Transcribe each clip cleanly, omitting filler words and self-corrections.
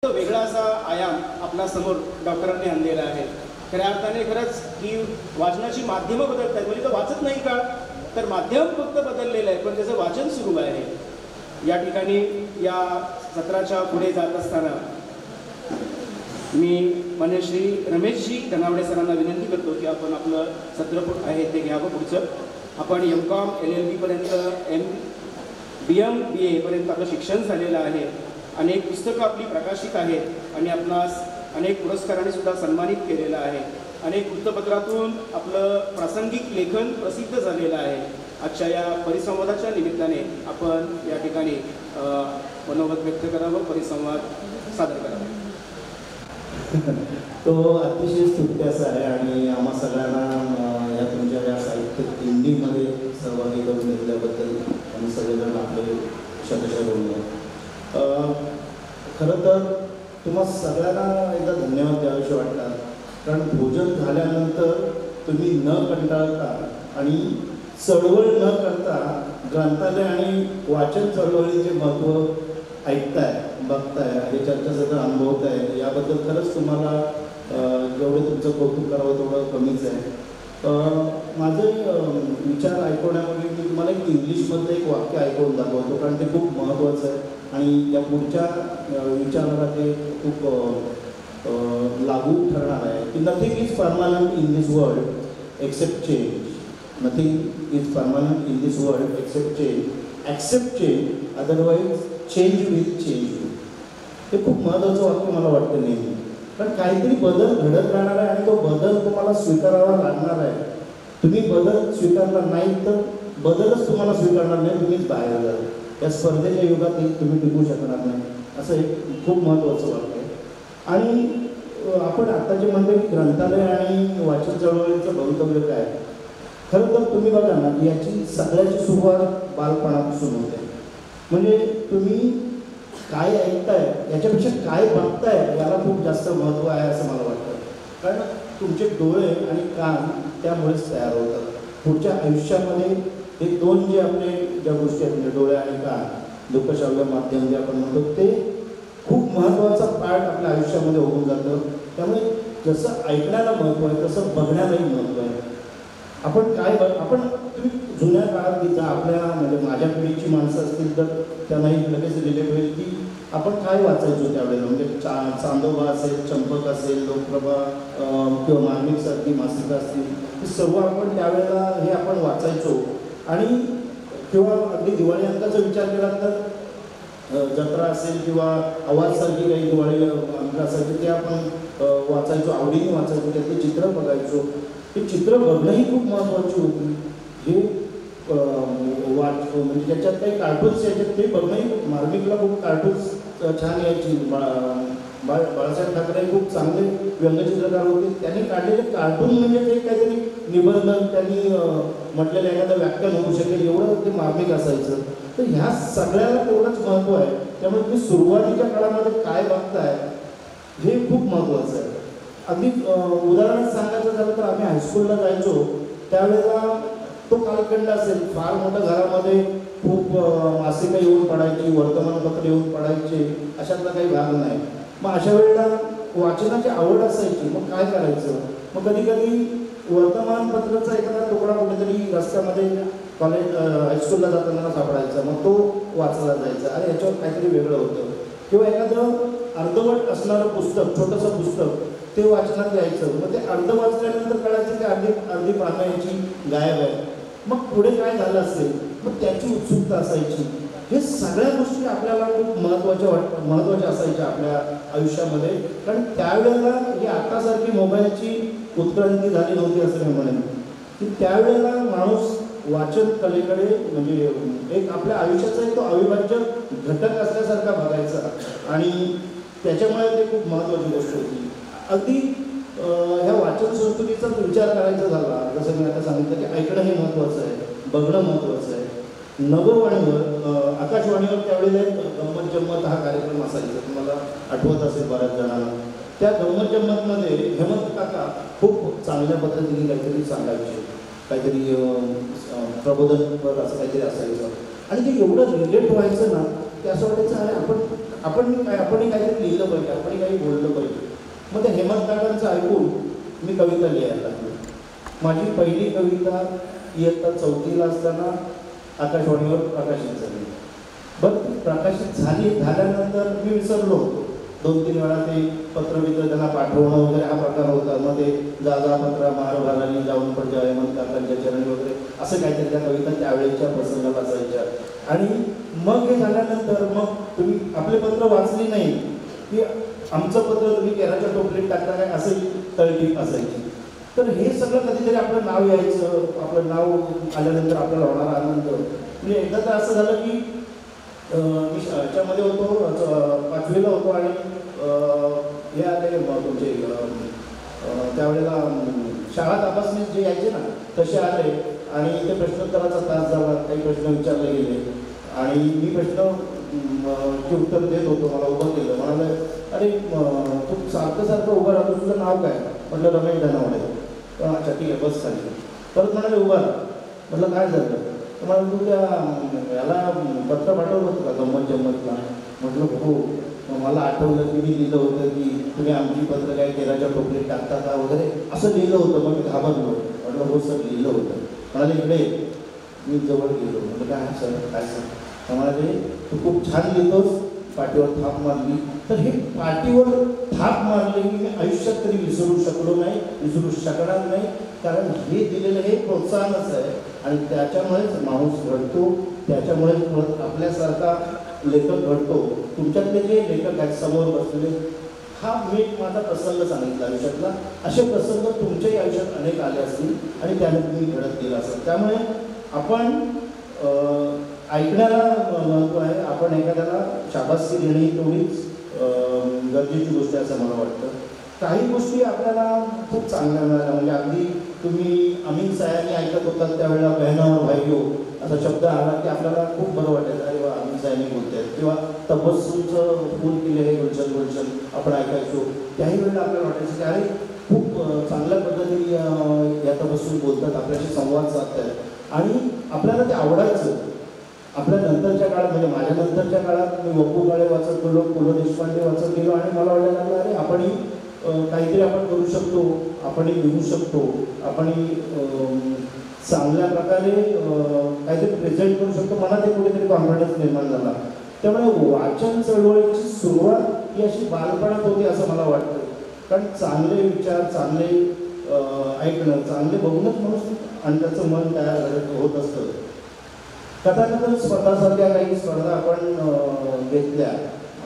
वेगळा असा आयाम आपल्या समोर डॉक्टरांनी आणलेला आहे. खऱ्या अर्थाने खरंच की वाचनाची माध्यमं बदलत आहेत. म्हणजे तो वाचत नाही का, तर माध्यम फक्त बदललेलं आहे, पण त्याचं वाचन सुरू आहे. या ठिकाणी या सत्राच्या पुढे जात असताना मी मान्य श्री रमेशजी धनावडे सरांना विनंती करतो की आपण आपलं सत्र आहे ते घ्यावं. पुढचं आपण MCom LLB पर्यंत BM BA पर्यंत आपलं शिक्षण झालेलं आहे. अनेक पुस्तकं आपली प्रकाशित आहेत आणि आपणास अनेक पुरस्कारांनी सुद्धा सन्मानित केलेलं आहे. अनेक वृत्तपत्रातून आपलं प्रासंगिक लेखन प्रसिद्ध झालेलं आहे. आजच्या या परिसंवादाच्या निमित्ताने आपण या ठिकाणी मनोगत व्यक्त करावं, परिसंवाद सादर करावा. तो अतिशय स्तुत्य असा आहे आणि आम्हा सगळ्यांना या तुमच्या या साहित्य दिंडीमध्ये सहभागी करून घेतल्याबद्दल आम्ही सगळेजण आपले शतशः बोललो. खरं तर तुम्हा सगळ्यांना एकदा धन्यवाद द्यावेसे वाटतात, कारण भोजन झाल्यानंतर तुम्ही न कंटाळता आणि चळवळ न करता ग्रंथालय आणि वाचन चळवळीचे महत्त्व ऐकताय, बघताय आणि चर्चासत्र अनुभवताय, याबद्दल खरंच तुम्हाला जेवढं तुमचं कौतुक करावं तेवढं कमीच आहे. माझे विचार ऐकवण्यामध्ये मी तुम्हाला एक इंग्लिशमधलं एक वाक्य ऐकवून दाखवतो, कारण ते खूप महत्त्वाचं आहे आणि त्या पुढच्या विचाराला ते खूप लागू ठरणार आहे की nothing is permanent in this world accept change. Nothing is permanent in this world accept change. Accept change, otherwise change will change you. हे खूप महत्त्वाचं वाक्य मला वाटतं नेहमी, कारण काहीतरी बदल घडत राहणार आहे आणि तो बदल तुम्हाला स्वीकारावा लागणार आहे. तुम्ही बदल स्वीकारला नाही तर बदलच तुम्हाला स्वीकारणार नाही, तुम्हीच बाहेर जाल. या स्पर्धेच्या युगात तुम्ही टिकू शकणार नाही, असं एक खूप महत्त्वाचं वाक्य आहे. आणि आपण आता जे म्हणतो की ग्रंथालय आणि वाचन चळवळीचं भवितव्य काय, खरं तर तुम्ही बघा ना, याची सगळ्याची सुरुवात बालपणापासून होते. म्हणजे तुम्ही काय ऐकताय याच्यापेक्षा काय बघताय याला खूप जास्त महत्त्व आहे असं मला वाटतं. कारण तुमचे डोळे आणि कान त्यामुळेच तयार होतात. पुढच्या आयुष्यामध्ये हे दोन जे आपले ज्या गोष्टी आहेत, म्हणजे डोळे आणि कान, दृकश्राव्य माध्यम जे आपण म्हणतो, ते खूप महत्त्वाचा पार्ट आपल्या आयुष्यामध्ये होऊन जातं. त्यामुळे जसं ऐकण्याला महत्त्व आहे तसं बघण्यालाही महत्त्व आहे. आपण तुम्ही जुन्या काळात तिथं आपल्या म्हणजे माझ्या पिढीची माणसं असतील तर त्यांनाही लगेच रिलेट होईल की आपण काय वाचायचो त्यावेळेला. म्हणजे चांदोबा असेल, चंपक असेल, लोकप्रभा किंवा मार्मिकसारखी मासिकं असतील, हे सर्व आपण त्यावेळेला हे आपण वाचायचो. आणि किंवा अगदी दिवाळी अंकाचा विचार केला तर जत्रा असेल किंवा आवाजसारखी काही दिवाळी अंक असायचे ते आपण वाचायचो, आवडीने वाचायचो, त्यातले चित्र बघायचो. ते चित्र बघणंही खूप महत्त्वाची होती. हे म्हणजे ज्याच्यात काही कार्टून्स यायच्यात ते बघणंही, मार्मिकला खूप कार्टून्स छान यायची. बाळासाहेब ठाकरे खूप चांगले व्यंगचित्रकार होते. त्यांनी काढलेले कार्टून म्हणजे ते काहीतरी निबंध, त्यांनी म्हटलेलं एखादं व्याख्यान होऊ शकेल एवढं ते मार्मिक असायचं. तर ह्या सगळ्याला तेवढंच महत्त्व आहे. त्यामुळे तुम्ही सुरुवातीच्या काळामध्ये काय बघताय हे खूप महत्त्वाचं आहे. अगदी उदाहरण सांगायचं झालं तर आम्ही हायस्कूलला जायचो त्यावेळेला तो कालखंड असेल, फार मोठं घरामध्ये खूप मासिकं येऊन पडायची, वर्तमानपत्र येऊन पडायचे, अशातला काही भाग नाही. मग अशा वेळेला वाचनाची आवड असायची. मग काय करायचं, मग कधी कधी वर्तमानपत्राचा एखादा तुकडा कुठेतरी रस्त्यामध्ये कॉलेज हायस्कूलला जाताना सापडायचा, मग तो वाचला जायचा, अरे याच्यावर काहीतरी वेगळं होतं. किंवा एखादं अर्धवट असणारं पुस्तक, छोटंसं पुस्तक, ते वाचनात यायचं. मग ते अर्ध वाचल्यानंतर कळायचं की अर्धी पानं याची गायब आहे. मग पुढे काय झालं असेल, मग त्याची उत्सुकता असायची. हे सगळ्या गोष्टी आपल्याला खूप महत्त्वाच्या असायच्या आपल्या आयुष्यामध्ये. कारण त्यावेळेला ही आतासारखी मोबाईलची उत्क्रांती झाली नव्हती असं मी म्हणेन. की त्यावेळेला माणूस वाचन कलेकडे म्हणजे एक आपल्या आयुष्याचा एक तो अविभाज्य घटक असल्यासारखा बघायचा आणि त्याच्यामुळे ते खूप महत्त्वाची गोष्ट होती. अगदी ह्या वाचन संस्कृतीचा विचार करायचा झाला, जसं मी आता सांगितलं की ऐकणं हे महत्त्वाचं आहे, बघणं महत्त्वाचं आहे. नभोवाणीवर आकाशवाणीवर त्यावेळेला गंमत जम्मत हा कार्यक्रम असायचा, तुम्हाला आठवत असेल बऱ्याच जणांना. त्या गंमत जम्मतमध्ये हेमंत काका खूप चांगल्या पद्धतीने काहीतरी सांगायचे, काहीतरी प्रबोधनपर असं काहीतरी असायचं आणि ते एवढं रिलेट व्हायचं ना, ते असं वाटायचं अरे आपण आपणही काहीतरी लिहिलं पाहिजे, आपणही काही बोललं पाहिजे. मग ते हेमंत काकांचं ऐकून मी कविता लिहायला लागलो. माझी पहिली कविता इयत्ता 4थीला असताना आकाशवाणीवर प्रकाशित झाली. बरं, प्रकाशित झाल्यानंतर मी विसरलो होतो. 2-3 वेळा ते पत्रवित्र त्यांना पाठवणं वगैरे हा प्रकार होता. मग ते जा पत्रा मार घालानी जाऊन पडजा हेमंत काकांच्या चरणी वगैरे असं काहीतरी त्या कविता त्यावेळेच्या प्रसंगाला असायच्या. आणि मग हे झाल्यानंतर मग तुम्ही आपले पत्र वाचली नाही की आमचं पत्र तुम्ही केराच्या टोपलीत टाकता काय असे तळटीप असायची. तर हे सगळं कधीतरी आपलं नाव यायचं, आपलं नाव आल्यानंतर आपल्याला होणारा आनंद. म्हणजे एकदा तर असं झालं की मी याच्यामध्ये होतो, 5वीला होतो आणि हे आले तुमचे त्यावेळेला शाळा तपासणी जे यायचे ना तसे आले आणि ते प्रश्नोत्तराचा तास झाला. काही प्रश्न विचारले गेले आणि मी प्रश्नाचे उत्तर देत होतो. मला उभं केलं, म्हणाले अरे तू सारखं उभं राहतो, तुझं नाव काय? म्हटलं रमेश धनावडे. अच्छा ठीक आहे बस खाली. परत म्हणाले उभा राहा. म्हटलं काय झालं? मला तू त्या याला पत्र पाठवलं होतं का गंमत जम्मतला? म्हटलं हो. मला आठवलं की मी लिहिलं होतं की तुम्ही आमची पत्र काय केराच्या टोपलीत टाकता का वगैरे असं लिहिलं होतं. मग मी घाबरलो. म्हटलं हो सर लिहिलं होतं. म्हणाले इकडे. मी जवळ गेलो. म्हटलं काय सर काय सर? म्हणाले तू खूप छान लिहितोस, पाठीवर थाप मारली. तर हे पाठीवर थाप मारले की मी आयुष्यात तरी विसरू शकणार नाही. कारण हे दिलेलं हे प्रोत्साहनच आहे आणि त्याच्यामुळेच माणूस घडतो, त्याच्यामुळेच आपल्यासारखा लेखक घडतो. तुमच्यातले जे लेखक आहेत समोर बसलेले, हा मी माझा प्रसंग सांगितला आयुष्यातला. असे प्रसंग तुमच्याही आयुष्यात अनेक आले असतील आणि त्याने तुम्ही घडत गेला असेल. त्यामुळे आपण ऐकण्याला महत्त्व आहे. आपण एखाद्याला शाबासकी देणे ही तेवढीच गरजेची गोष्ट आहे असं मला वाटतं. काही गोष्टी आपल्याला खूप चांगल्या मिळाल्या. म्हणजे अगदी तुम्ही अमीन सायांनी ऐकत होतात त्यावेळेला बहनावर भाईयो असा शब्द आला की आपल्याला खूप बरं वाटायचं. अरे वा अमीन सायांनी बोलत आहेत. किंवा तबस्सूचं फूल केले हे गुलशन आपण ऐकायचो. त्याही वेळेला आपल्याला वाटायचं की अरे खूप चांगल्या पद्धतीने या तबस्सून बोलतात, आपल्याशी संवाद साधतात आणि आपल्याला ते आवडायचं. आपल्या नंतरच्या काळात म्हणजे माझ्या नंतरच्या काळात मी वपू काळे वाचत गेलो, पु ल देशपांडे वाचत गेलो आणि मला वाटायला लागलं अरे आपणही काहीतरी आपण करू शकतो, आपणही लिहू शकतो, आपणही चांगल्या प्रकारे काहीतरी प्रेझेंट करू शकतो. मला ते कुठेतरी कॉन्फिडन्स निर्माण झाला. त्यामुळे वाचन चळवळीची सुरुवात ही अशी बालपणात होती असं मला वाटतं. कारण चांगले विचार, चांगले ऐकणं, चांगले बघूनच माणूस आणि त्याचं मन तयार होत असतं. कथाकथन स्पर्धासारख्या काही स्पर्धा आपण घेतल्या.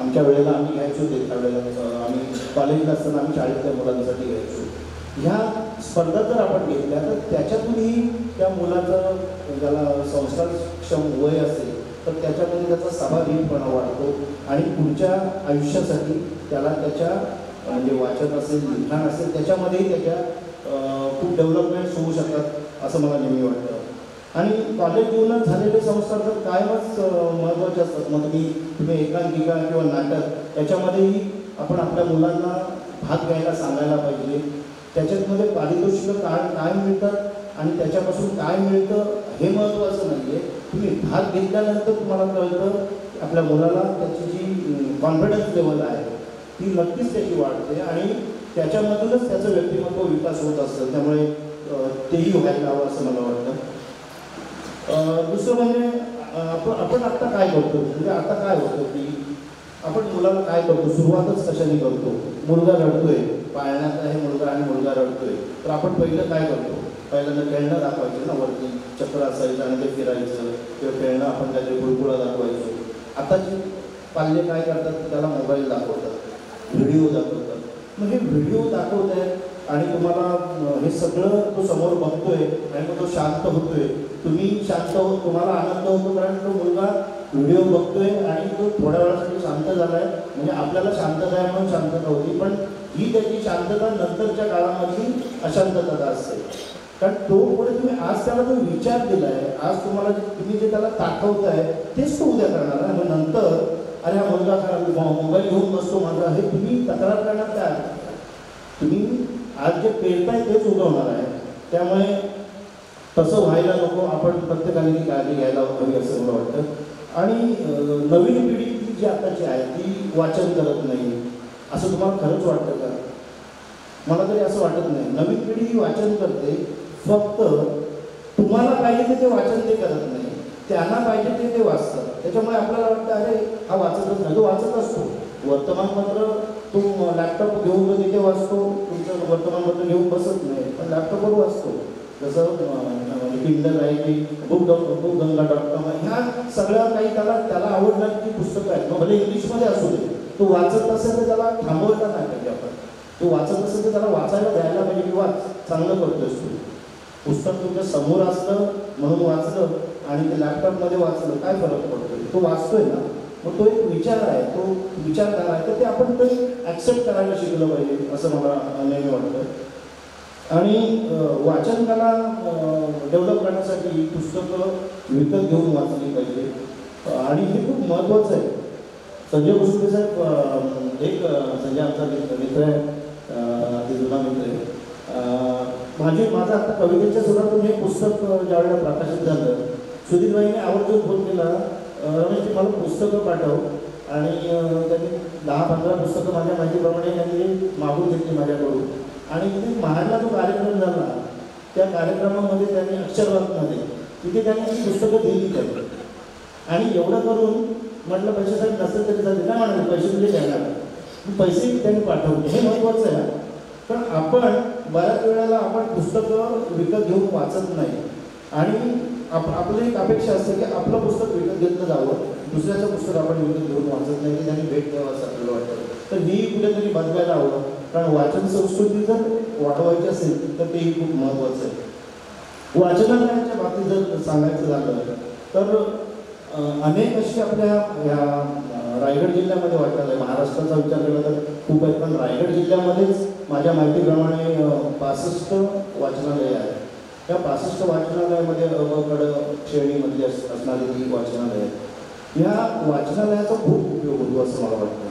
आमच्या वेळेला आम्ही घ्यायचो. त्यावेळेला आम्ही कॉलेजला असताना आम्ही शाळेतल्या मुलांसाठी घ्यायचो. ह्या स्पर्धा जर आपण घेतल्या तर त्याच्यातूनही त्या मुलाचं ज्याला संस्कारक्षम वय असेल तर त्याच्यामध्ये त्याचा सहभागीपणा वाढतो आणि पुढच्या आयुष्यासाठी त्याला त्याच्या म्हणजे वाचन असेल, लिखाण असेल त्याच्यामध्येही त्याच्या खूप डेव्हलपमेंट्स होऊ शकतात असं मला नेहमी वाटतं. आणि कॉलेज जीवनात झालेले संस्कार तर कायमच महत्त्वाचे असतात. मग तुम्ही एकांकिका किंवा नाटक याच्यामध्येही आपण आपल्या मुलांना भाग घ्यायला सांगायला पाहिजे. त्याच्यामध्ये पारितोषिकं काय मिळतात आणि त्याच्यापासून काय मिळतं हे महत्त्वाचं नाही आहे. तुम्ही भाग घेतल्यानंतर तुम्हाला कळतं आपल्या मुलाला त्याची जी कॉन्फिडन्स लेवल आहे ती नक्कीच त्याची वाढते आणि त्याच्यामधूनच त्याचं व्यक्तिमत्व विकास होत असतं. त्यामुळे तेही व्हायला हवं असं मला वाटतं. दुसरं म्हणजे आपण आत्ता काय करतो, म्हणजे आता काय होतं की आपण मुलाला काय करतो, सुरुवातच कशाने करतो. मुलगा रडतोय, पाळण्यात आहे मुलगा आणि मुलगा रडतोय तर आपण पहिलं काय करतो, पहिल्यांदा खेळणं दाखवायचं ना. वरती चक्र असायचं आणि ते फिरायचं किंवा खेळणं आपण त्याचे बुळबुळा दाखवायचो. आताची पाल्य काय करतात, त्याला मोबाईल दाखवतात, व्हिडिओ दाखवतात. मग हे व्हिडिओ दाखवत आहेत आणि तुम्हाला हे सगळं तो समोर बघतोय आणि मग तो शांत होतोय. तुम्ही शांत होत, तुम्हाला आनंद होतो कारण तो मुलगा व्हिडिओ बघतोय आणि तो थोड्या वेळासाठी शांत झाला आहे. म्हणजे आपल्याला शांतता आहे म्हणून शांतता होती, पण ही त्याची शांतता नंतरच्या काळामध्ये अशांतता असते. कारण तो पुढे तुम्ही आज त्याला जो विचार दिला आहे, आज तुम्हाला तुम्ही जे त्याला दाखवताय तेच तो उद्या करणार आहे. मग नंतर अरे हा मुलगा मोबाईल घेऊन बसतो माझा, हे तुम्ही तक्रार करणार काय? तुम्ही आज जे पेरताय तेच उगवणार आहे. त्यामुळे तसं व्हायला नको. आपण प्रत्येकाने काळजी घ्यायला हवी असं मला वाटतं. आणि नवीन पिढी जी आताची आहे ती वाचन करत नाही, असं तुम्हाला खरंच वाटतं का? मला तरी असं वाटत नाही. नवीन पिढी ही वाचन करते, फक्त तुम्हाला पाहिजे ते वाचन ते करत नाही, त्यांना पाहिजे ते वाचतात. त्याच्यामुळे आपल्याला वाटतं अरे हा वाचतच नाही, तो वाचत असतो. वर्तमानपत्र तो लॅपटॉप घेऊन तिथे वाचतो, तुमचं वर्तमानपत्र घेऊन बसत नाही, पण लॅपटॉपवर वाचतो. जसं किंडल आहे की बुकगंगा.com, ह्या सगळ्या काही त्याला आवडणारी पुस्तकं आहेत. मग भले इंग्लिशमध्ये असू दे, तो वाचत असेल तर त्याला थांबवायला नाही पाहिजे आपण. तो वाचत असेल तर त्याला वाचायला द्यायला पाहिजे, किंवा चांगलं करतोस तू. पुस्तक तुमच्या समोर असलं म्हणून वाचलं आणि ते लॅपटॉपमध्ये वाचलं, काय फरक पडतो? तो वाचतोय ना, मग तो एक विचार आहे, तो विचार करा आहे, तर ते आपण ते ॲक्सेप्ट करायला शिकलं पाहिजे, असं मला नेहमी वाटतं. आणि वाचन कला डेव्हलप करण्यासाठी पुस्तकं विकत घेऊन वाचली पाहिजे, आणि हे खूप महत्त्वाचं आहे. संजय भुसुंडे साहेब एक संजय आमचा मित्र आहे, ते जुना मित्र आहे. माझं आता कवितेच्या सुरुवातून हे पुस्तक ज्यावेळेला प्रकाशित झालं, सुधीरबाईंनी आवर्जून फोन केला, रमेशजी मला पुस्तकं पाठव. आणि त्यांनी 10-15 पुस्तकं माझ्या माहितीप्रमाणे त्यांनी मागून घेतली माझ्याकडून. आणि तिथे महाडला जो कार्यक्रम झाला, त्या कार्यक्रमामध्ये त्यांनी अक्षरवादमध्ये तिथे त्यांनी ती पुस्तकं दिली त्यांनी. आणि एवढं करून म्हटलं पैशासाठी नसेल तरी चालते, नाही म्हणाले पैसे तुझे द्यायला, पैसे त्यांनी पाठवले, हे महत्त्वाचं आहे. पण आपण बऱ्याच वेळेला आपण पुस्तकं विकत घेऊन वाचत नाही, आणि आपली एक अपेक्षा असते की आपलं पुस्तक विकत घेतलं जावं, दुसऱ्याचं पुस्तक आपण विकत घेऊन वाचत नाही, की त्यांनी भेट द्यावं असं आपल्याला वाटतं. तर मी कुठेतरी बदलायला हवं, कारण वाचन संस्कृती जर वाढवायची असेल तर तेही खूप महत्त्वाचं आहे. वाचनालयाच्या बाबतीत जर सांगायचं झालं तर अनेक अशी आपल्या या रायगड जिल्ह्यामध्ये वाचनालय, महाराष्ट्राचा विचार केला तर खूप आहेत, पण रायगड जिल्ह्यामध्येच माझ्या माहितीप्रमाणे 65 वाचनालय आहेत. त्या 65 वाचनालयामध्ये अवघड श्रेणीमधली असणारी ही वाचनालय आहेत. या वाचनालयाचा खूप उपयोग होतो असं मला वाटतं.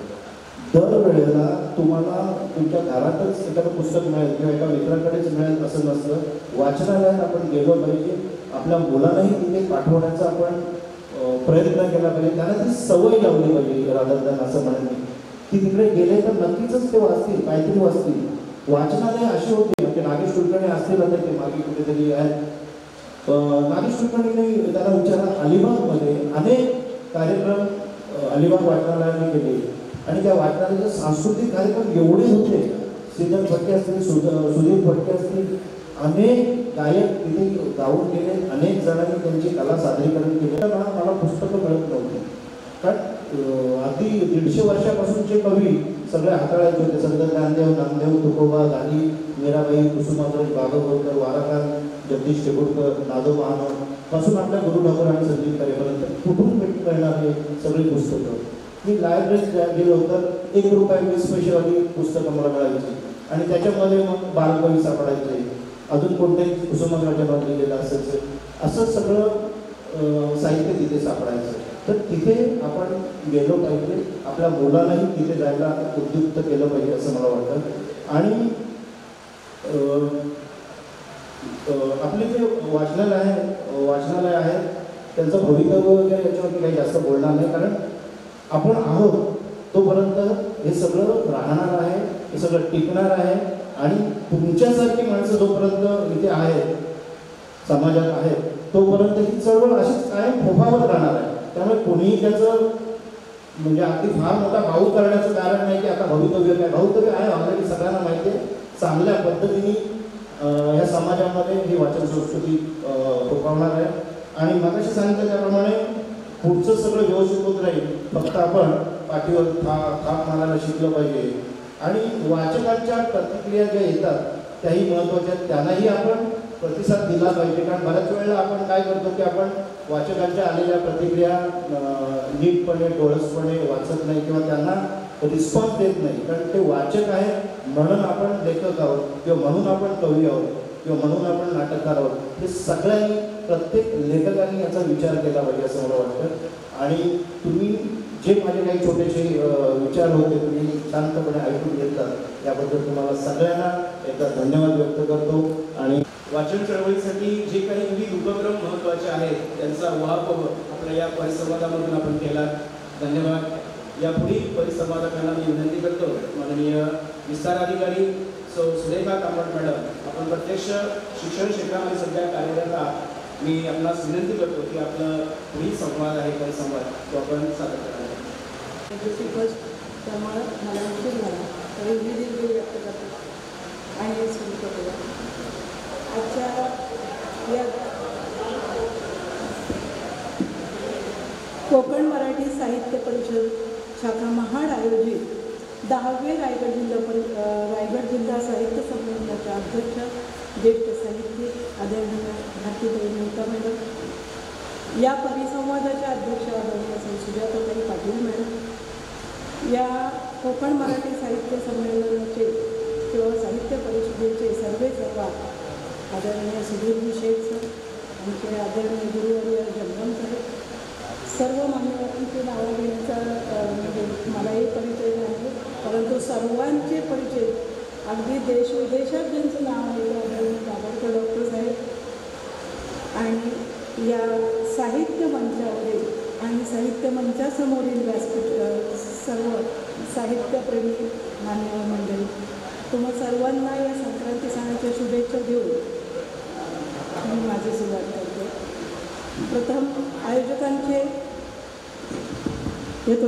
दरवेळेला तुम्हाला तुमच्या घरातच एखादं पुस्तक मिळेल किंवा एका मित्राकडेच मिळेल असं नसतं. वाचनालयात आपण गेलो पाहिजे, आपल्या मुलांनाही तिथे पाठवण्याचा आपण प्रयत्न केला पाहिजे, त्यांना ती सवय लावली पाहिजे. राधादान असं म्हणत की तिकडे गेले तर नक्कीच ते वाचतील, काहीतरी वाचतील. वाचनालय अशी होती की नागेश कुलकर्णी असतील आता ते मागे कुठेतरी आहेत. नागेश कुलकर्णीने त्याला विचारा, अलिबागमध्ये अनेक कार्यक्रम अलिबाग वाचनालयाने केले, आणि त्या वाचनालयाचे सांस्कृतिक कार्यक्रम एवढे होते. श्रीधर फडके असतील, सुधीर फडके असतील, अनेक गायक तिथे गाऊन गेले, अनेक जणांनी त्यांची कला सादरीकरण केले. मला पुस्तकं मिळत नव्हती, कारण अगदी 150 वर्षापासूनचे कवी सगळे हाताळायचे होते. संत ज्ञानदेव, नामदेव, तुकोबा, गांधी, मीराबाई, कुसुमाग्रज, बागलकोटकर, वाराकांत, जगदीश टेगुरकर, नादोबा पासून आपल्या गुरु ठाकूर आणि संदीप करेपर्यंत कुठून मिळणारे सगळी पुस्तकं. मी लायब्ररीत गेलो तर ₹1.20 पुस्तकं मला मिळायची, आणि त्याच्यामध्ये मग बालकवी सापडायचे, अजून कोणत्याही कुसुमाग्रजांवर लिहिलेलं असायचं, असं सगळं साहित्य तिथे सापडायचं. तर तिथे आपण गेलो पाहिजे, आपल्या मुलांनाही तिथे जायला उद्युक्त केलं पाहिजे असं मला वाटतं. आणि आपले जे वाचनालय आहे त्यांचं भवितव्य वगैरे याच्यावरती काही जास्त बोलणार नाही, कारण आपण आहोत तोपर्यंत हे सगळं राहणार आहे, हे सगळं टिकणार आहे. आणि तुमच्यासारखी माणसं जोपर्यंत इथे आहेत, समाजात आहेत, तोपर्यंत ही चळवळ अशीच कायम फोफावत राहणार आहे. त्यामुळे कोणीही त्याचं म्हणजे अगदी फार मोठा भाऊ करण्याचं कारण नाही की आता भवितव्य काय. भवितव्य आहे ऑलरेडी, सगळ्यांना माहिती आहे. चांगल्या पद्धतीने ह्या समाजामध्ये ही वाचन संस्कृती फोफावणार आहे. आणि मगाशी सांगितलं त्याप्रमाणे पुढचं सगळं व्यवस्थित होत राहील, फक्त आपण पाठीवर थाप मारायला शिकलं पाहिजे. आणि वाचकांच्या प्रतिक्रिया ज्या येतात त्याही महत्त्वाच्या आहेत, त्यांनाही आपण प्रतिसाद दिला पाहिजे. कारण बऱ्याच वेळेला आपण काय करतो की आपण वाचकांच्या आलेल्या प्रतिक्रिया नीटपणे डोळसपणे वाचत नाही, किंवा त्यांना रिस्पॉन्स देत नाही. कारण ते वाचक आहे म्हणून आपण लेखक आहोत, किंवा म्हणून आपण कवी आहोत, किंवा म्हणून आपण नाटककार आहोत. हे सगळ्यांनी, प्रत्येक लेखकांनी याचा विचार केला पाहिजे असं मला वाटतं. आणि तुम्ही जे माझे काही छोटेसे विचार होते तुम्ही शांतपणे ऐकून घेतला, याबद्दल तुम्हाला सगळ्यांना एकदा धन्यवाद व्यक्त करतो. आणि वाचन चळवळीसाठी जे काही विविध उपक्रम महत्त्वाचे आहेत त्यांचा उहापोह आपल्या या परिसंवादामधून आपण केला. धन्यवाद. या पुढील परिसंवादकांना मी विनंती करतो, माननीय विस्तार अधिकारी सौ सुरेखा कामत मॅडम, आपण प्रत्यक्ष शिक्षण क्षेत्रामध्ये सध्या कार्यरत आहात. मी आपणास विनंती करतो की आपलं पुढील संवाद आहे परिसंवाद तो आपण सादर करावा. त्यामुळं मला उशीर झाला तरी मी दिलगिरी व्यक्त करतो आणि सुरू करतो. आजच्या या कोकण मराठी साहित्य परिषद शाखा महाड आयोजित 10वे रायगड जिल्हा साहित्य संमेलनाच्या अध्यक्ष ज्येष्ठ साहित्यिक आदरणीय भारतीताई मेहता मॅडम, या परिसंवादाच्या अध्यक्ष आदरणीय सुजाताताई पाटील मॅडम, या कोकण मराठी साहित्य संमेलनाचे किंवा साहित्य परिषदेचे सर्वा आदरणीय सुधीरजी शेख सर, आमचे आदरणीय गुरुवर्य जगदम साहेब, सर्व मान्यवरांची नावं घेण्याचा म्हणजे मलाही परिचय नाही, परंतु सर्वांचे परिचय अगदी देशविदेशात ज्यांचं नाव आहे ते आदरणीय दाभोळकर डॉक्टर साहेब आणि या साहित्य मंचावरील आणि साहित्य मंचासमोरील व्यासपीठ सर्व साहित्यप्रेमी मान्यवर मंडळी, तुम्हा सर्वांना या संक्रांती सणाच्या शुभेच्छा देऊन मी माझी सुरुवात करते. प्रथम आयोजकांचे येतो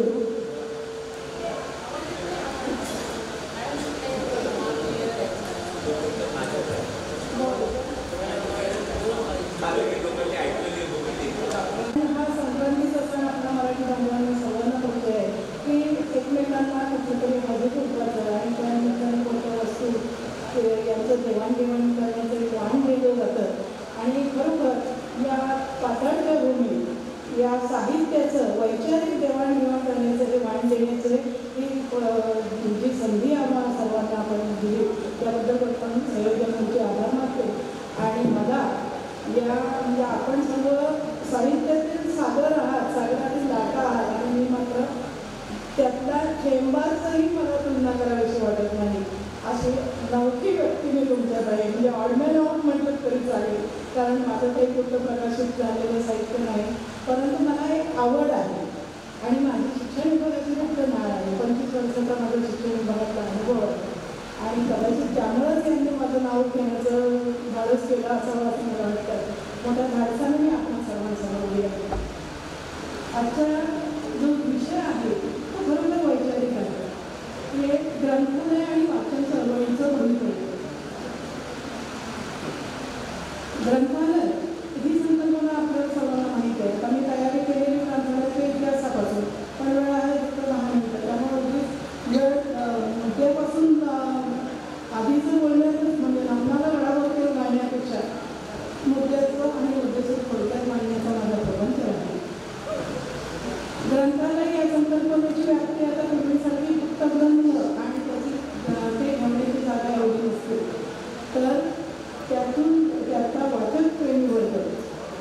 हा संक्रांतीचा सण आपला मराठी बांधवांना सर्वांना बघतो आहे की एकमेकांना कुठेतरी मदत होतात आणि त्यानिमित्ताने कोणत्या वस्तू यांचं देवाणघेवाण करण्याचं वाण दिलं जातं. आणि खरोखर या पाताळच्या भूमी या साहित्याचं वैचारिक देवाणघेवाण करण्याचं हे वाण देण्याचं ही जी संधी आम्हाला सर्वांना आपण दिली त्याबद्दल आपण संयोजकांचे आभार मानतो. आणि मला या म्हणजे आपण सर्व साहित्यातील सागर आहात, सागरातील लाटा आहात आणि मी मात्र त्यातला चेंबारचंही मला तुलना करावीशी वाटत नाही. अशी नवखी व्यक्ती मी तुमच्याकडे म्हणजे ऑडमॅन आउट म्हटलं तरी चालेल, कारण माझं काही कुठलं प्रकाशित झालेलं साहित्य नाही, परंतु मला एक आवड आहे आणि माझी शिक्षण विभागाची फक्त नाळ आहे. 25 वर्षाचा माझा शिक्षण विभागाचा अनुभव आहे आणि कदाचित त्यामुळंच यांनी माझं नाव घेण्याचं धाडस केलं असावं असं मला वाटतं. मोठ्या धाडसाने मी आपण सर्वांसमोर आहे. आजचा जो विषय आहे तो खरोखर वैचारिक आहे. हे ग्रंथालय आणि वाचन चळवळीचं भवितव्य. ग्रंथालय ही संकल्पना आपल्याला सर्वांना माहिती आहे. आम्ही तयारी केलेली ग्रंथालयाच्या इतिहासापासून पण वेळ आहे फक्त 10 मिनिटं, त्यामुळे वेळ मुद्द्यापासून आधीचं बोलण्यातच म्हणजे नामनाला गळावरती गाण्यापेक्षा मुद्द्याचं आणि मुद्द्याचं थोडक्यात मांडण्याचा माझा प्रबंध आहे. ग्रंथालय या संकल्पनेची व्याप्ती आता पूर्वीसारखी फक्त ग्रंथ आणि त्याची ते ठेवण्याची जागा एवढी नसते, तर त्यातून त्याचा वाचक प्रेमी वर्ग,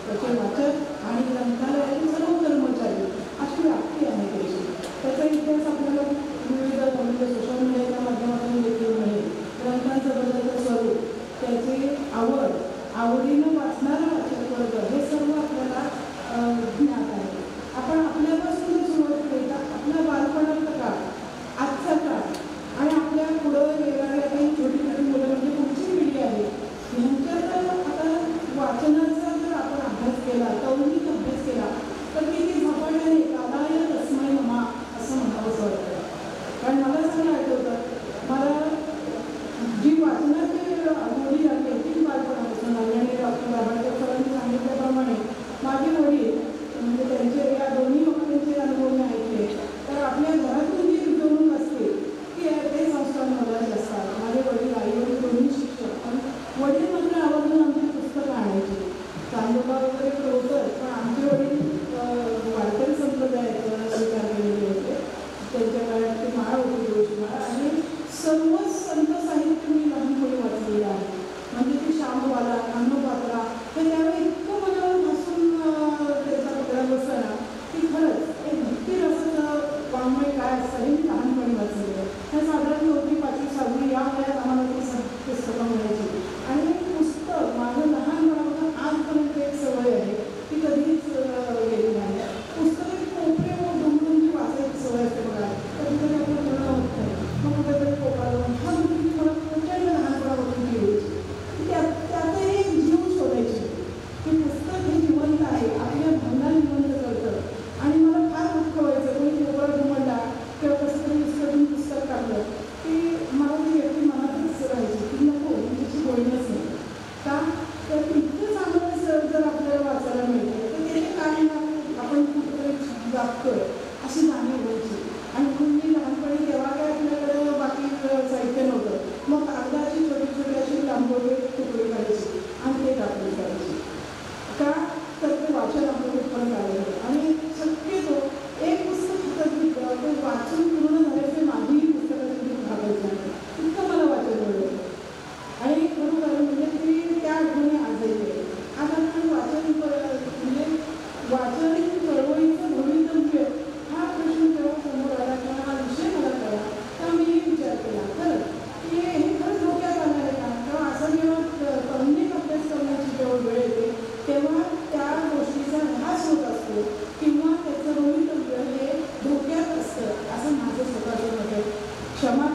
त्याचे वाचक आणि ग्रंथालयातील सर्व कर्मचारी अशी व्याप्ती आहे त्याची. त्याचा इतिहास आपल्याला विविध म्हणजे सोशल मीडियाच्या माध्यमातून देखील मिळेल. ग्रंथांचं बदलतं स्वरूप, त्याचे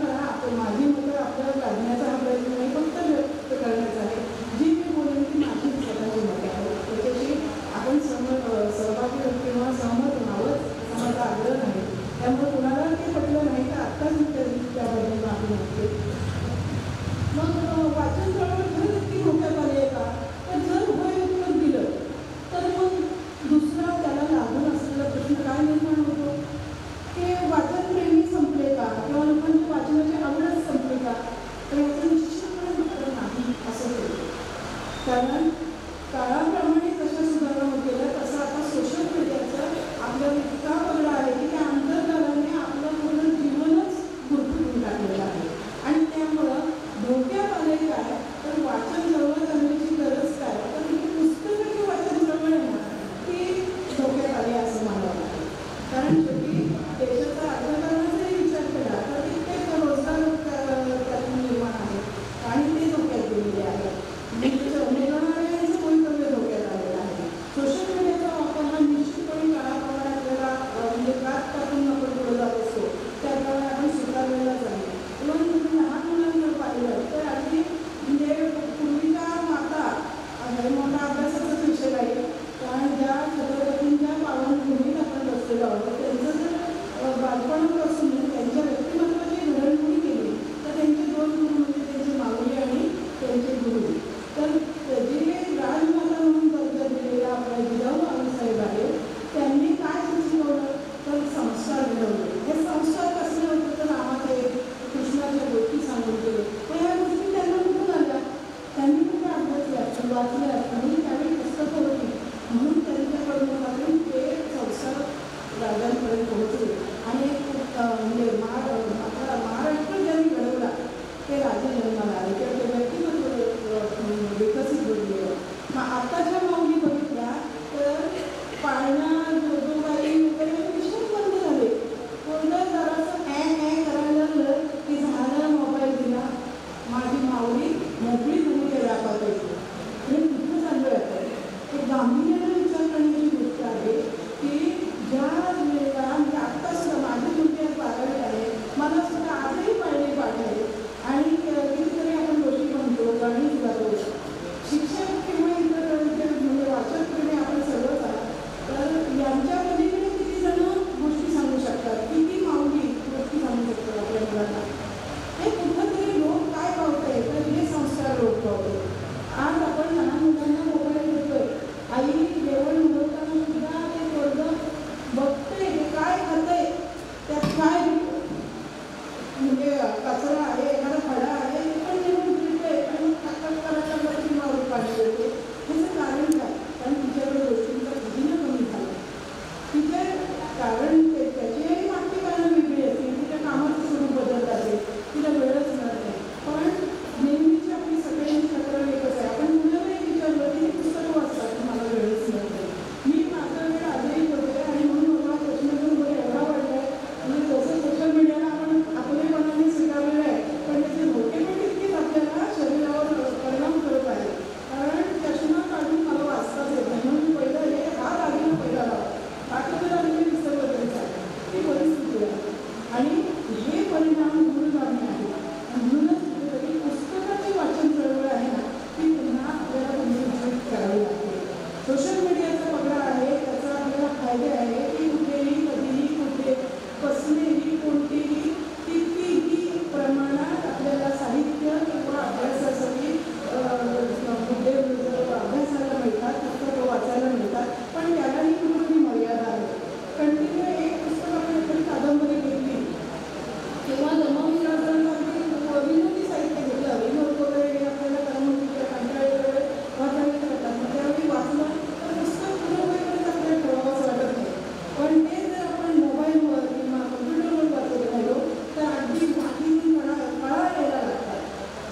करा. आपण माझी मतं आपल्याला लादण्याचा हा प्रयत्न नाही, फक्त व्यक्त करण्याचा आहे. जी मी बोलेन ती माझी स्वतःची मतं आहे, त्याच्याशी आपण सहभागी किंवा सहमत व्हावंच समाजा आग्रह नाही. त्यामुळे कुणाला ते पटलं नाही तर आत्ताच मी त्याबद्दल माफी मागते. मग वाचन चळवळ खरंच इतकी धोक्यात आली आहे का? तर जर होय उत्तर दिलं तर मग दुसरा त्याला लागून असलेला प्रश्न काय निर्माण होतो की वाचनप्रेमी संपले का, किंवा लोकांची वाचनाची आवडच संपली का? तर याचं निश्चितपणे उत्तर नाही असं होतं. कारण काळाप्रमाणे जशा सुधारणा होत गेल्या तसं आता सोशल मीडियाचं आपल्याला इतका पगडा आहे की त्या आंतरजालाने आपलं पूर्ण जीवनच गुरफटून टाकलेलं आहे. आणि त्यामुळं धोक्यात आले काय तर वाचन चळवळ करण्याची गरज काय, तर ही पुस्तकाची वाचन चळवळ आहे ना ती धोक्यात आली असं मला वाटतं. कारण शेवटी देशाचा अर्थकारणाचाही विचार केला तर कित्येक रोजगार त्यातून निर्माण आहे आणि ते धोक्यात गेलेले आहे. निगणाऱ्यांचं भवितव्य धोक्यात आलेलं आहे. सोशल मीडियाचा वापर हा निश्चितपणे काळाप्रमाणे आपल्याला म्हणजे कात टाकून आपण पुढे जात असतो त्याप्रमाणे आपण स्वीकारलेलाच आहे. म्हणून तुम्ही लहान मुलांकडे पाहिलं तर अगदी म्हणजे पूर्वीच्या माता मोठा अभ्यासाचाच विषय आहे. कारण ज्या छत्रपतींच्या पावनभूमीत आपण बसलेलो आहोत त्यांचं जर बालपणापासून त्यांच्या व्यक्तिमत्वाची घडणघडी केली तर त्यांचे दोन गुरु म्हणजे त्यांचे माऊली आणि त्यांचे गुरु. तर जे राजमाता म्हणून दर्जा दिलेला आपला जिजाऊ आईसाहेब आहे त्यांनी काय सुचवलं तर संस्कार घडवले. हे संस्कार कसले होते तर रामाचे कृष्णाच्या गोष्टी सांगून गेले. पण या गोष्टी त्यांना कुठून आल्या? त्यांनी कुठे अभ्यासल्या वाचल्या आणि त्यावेळी पुस्तकं होती म्हणून त्यांच्याकडून आपण ते संस्कार राजांपर्यंत पोहोचले. आणि म्हणजे महाराष्ट्र ज्यांनी घडवला ते राजे जन्माला आले किंवा ते व्यक्तिमत्व विकसित होते. मग आत्ताच्या माऊली बघितल्या तर पाळणा जोजोबाई वगैरे विषय बंद झाले. पूर्ण जरासं करायला लागलं की झालं मोबाईल दिला माझी माऊली मोकळी झाली त्या व्यापाराची. हे कुठं चालू आहे? एक गांभीर्याने विचार करण्याची गोष्ट आहे की ज्या वेळेला म्हणजे आत्ता सुद्धा माझी मुलगी 12वी आहे, मला सुद्धा आजही पाळणे पाठ आहे आणि कितीतरी आपण गोष्टी म्हणतो गाणी गातो. शिक्षक किंवा इतर म्हणजे वाचकप्रेमी आपण सर्वच आहात. तर यांच्या पलीकडे किती जण गोष्टी सांगू शकतात, किती माऊली गोष्टी सांगू शकतात आपल्या मुलांना. हे कुठंतरी लोक काय पावतंय तर हे संस्कार लोक पावतोय. आज आपण लहान मुलांना मोबाईल देतोय. आई जेवण मिळवताना सुद्धा ते पोरगं बघतंय ते काय खातंय, त्यात काय म्हणजे कचरा आहे, एखादा खडा आहे ते पण जेवण पिळतंय आणि करायला ती माऊली पाणी देते. ह्याचं कारण काय? कारण तिच्याकडे गोष्टींचा खजिना कमी झाला. तिचे कारण त्याची मागची कारणं वेगळी असतील, तिच्या कामाचं स्वरूप बदलत असेल, तिला वेळच मिळत नाही. पण नेहमीची आपली सगळ्यांची तक्रार एकच आहे. आपण मुलांनाही विचारलं की पुस्तकं वाचतात मला वेळच मिळत नाही. मी माझा वेळ आजही होते आणि म्हणून मला प्रश्न एवढा वाढला आहे. म्हणजे जसं सोशल मीडियाला आपण आपलेपणाने स्वीकारलेलं आहे पण त्याचे धोके पण तितकेच आपल्याला शरीरावर परिणाम करत आहे. कारण चष्मा काढून मला वाचताच येत नाही म्हणून पहिलं हे हा दागिना पहिला लावा बाकी मला म्हणजे विसरलं तरी चालेल. ही परिस्थिती आहे आणि हे परिणाम दूर जाणे आहे. म्हणूनच कुठेतरी पुस्तकाची वाचन चळवळ आहे ना ती पुन्हा आपल्याला पुनरुज्जीवित करावी लागते. सोशल मीडियाचा पगडा आहे त्याचा आपल्याला फायदे आहे की कुठेही कधीही कुठे कसलेही कोणतेही कितीही प्रमाणात आपल्याला साहित्य किंवा अभ्यासासाठी मुद्दे अभ्यासाला मिळतात, पुस्तकं वाचायला मिळतात. पण त्यालाही कुठेतरी मर्यादा आहे. कंटिन्यू एक पुस्तक आपण एखादी कादंबरी घेतली किंवा जन्मविचार विनोदी साहित्य घेतलं, विनोद वगैरे आपल्याला करमणुकीच्या कंटाळेच्या वेळेस वाचायला करतात. मग त्यावेळी वाचलं तर पुस्तक पुढे होईपर्यंत आपल्याला ठेवावंच वाटत नाही. पण ते जर आपण मोबाईलवर किंवा कम्प्युटरवर वाचत राहिलो तर अगदी मातीतून कळा यायला लागतात.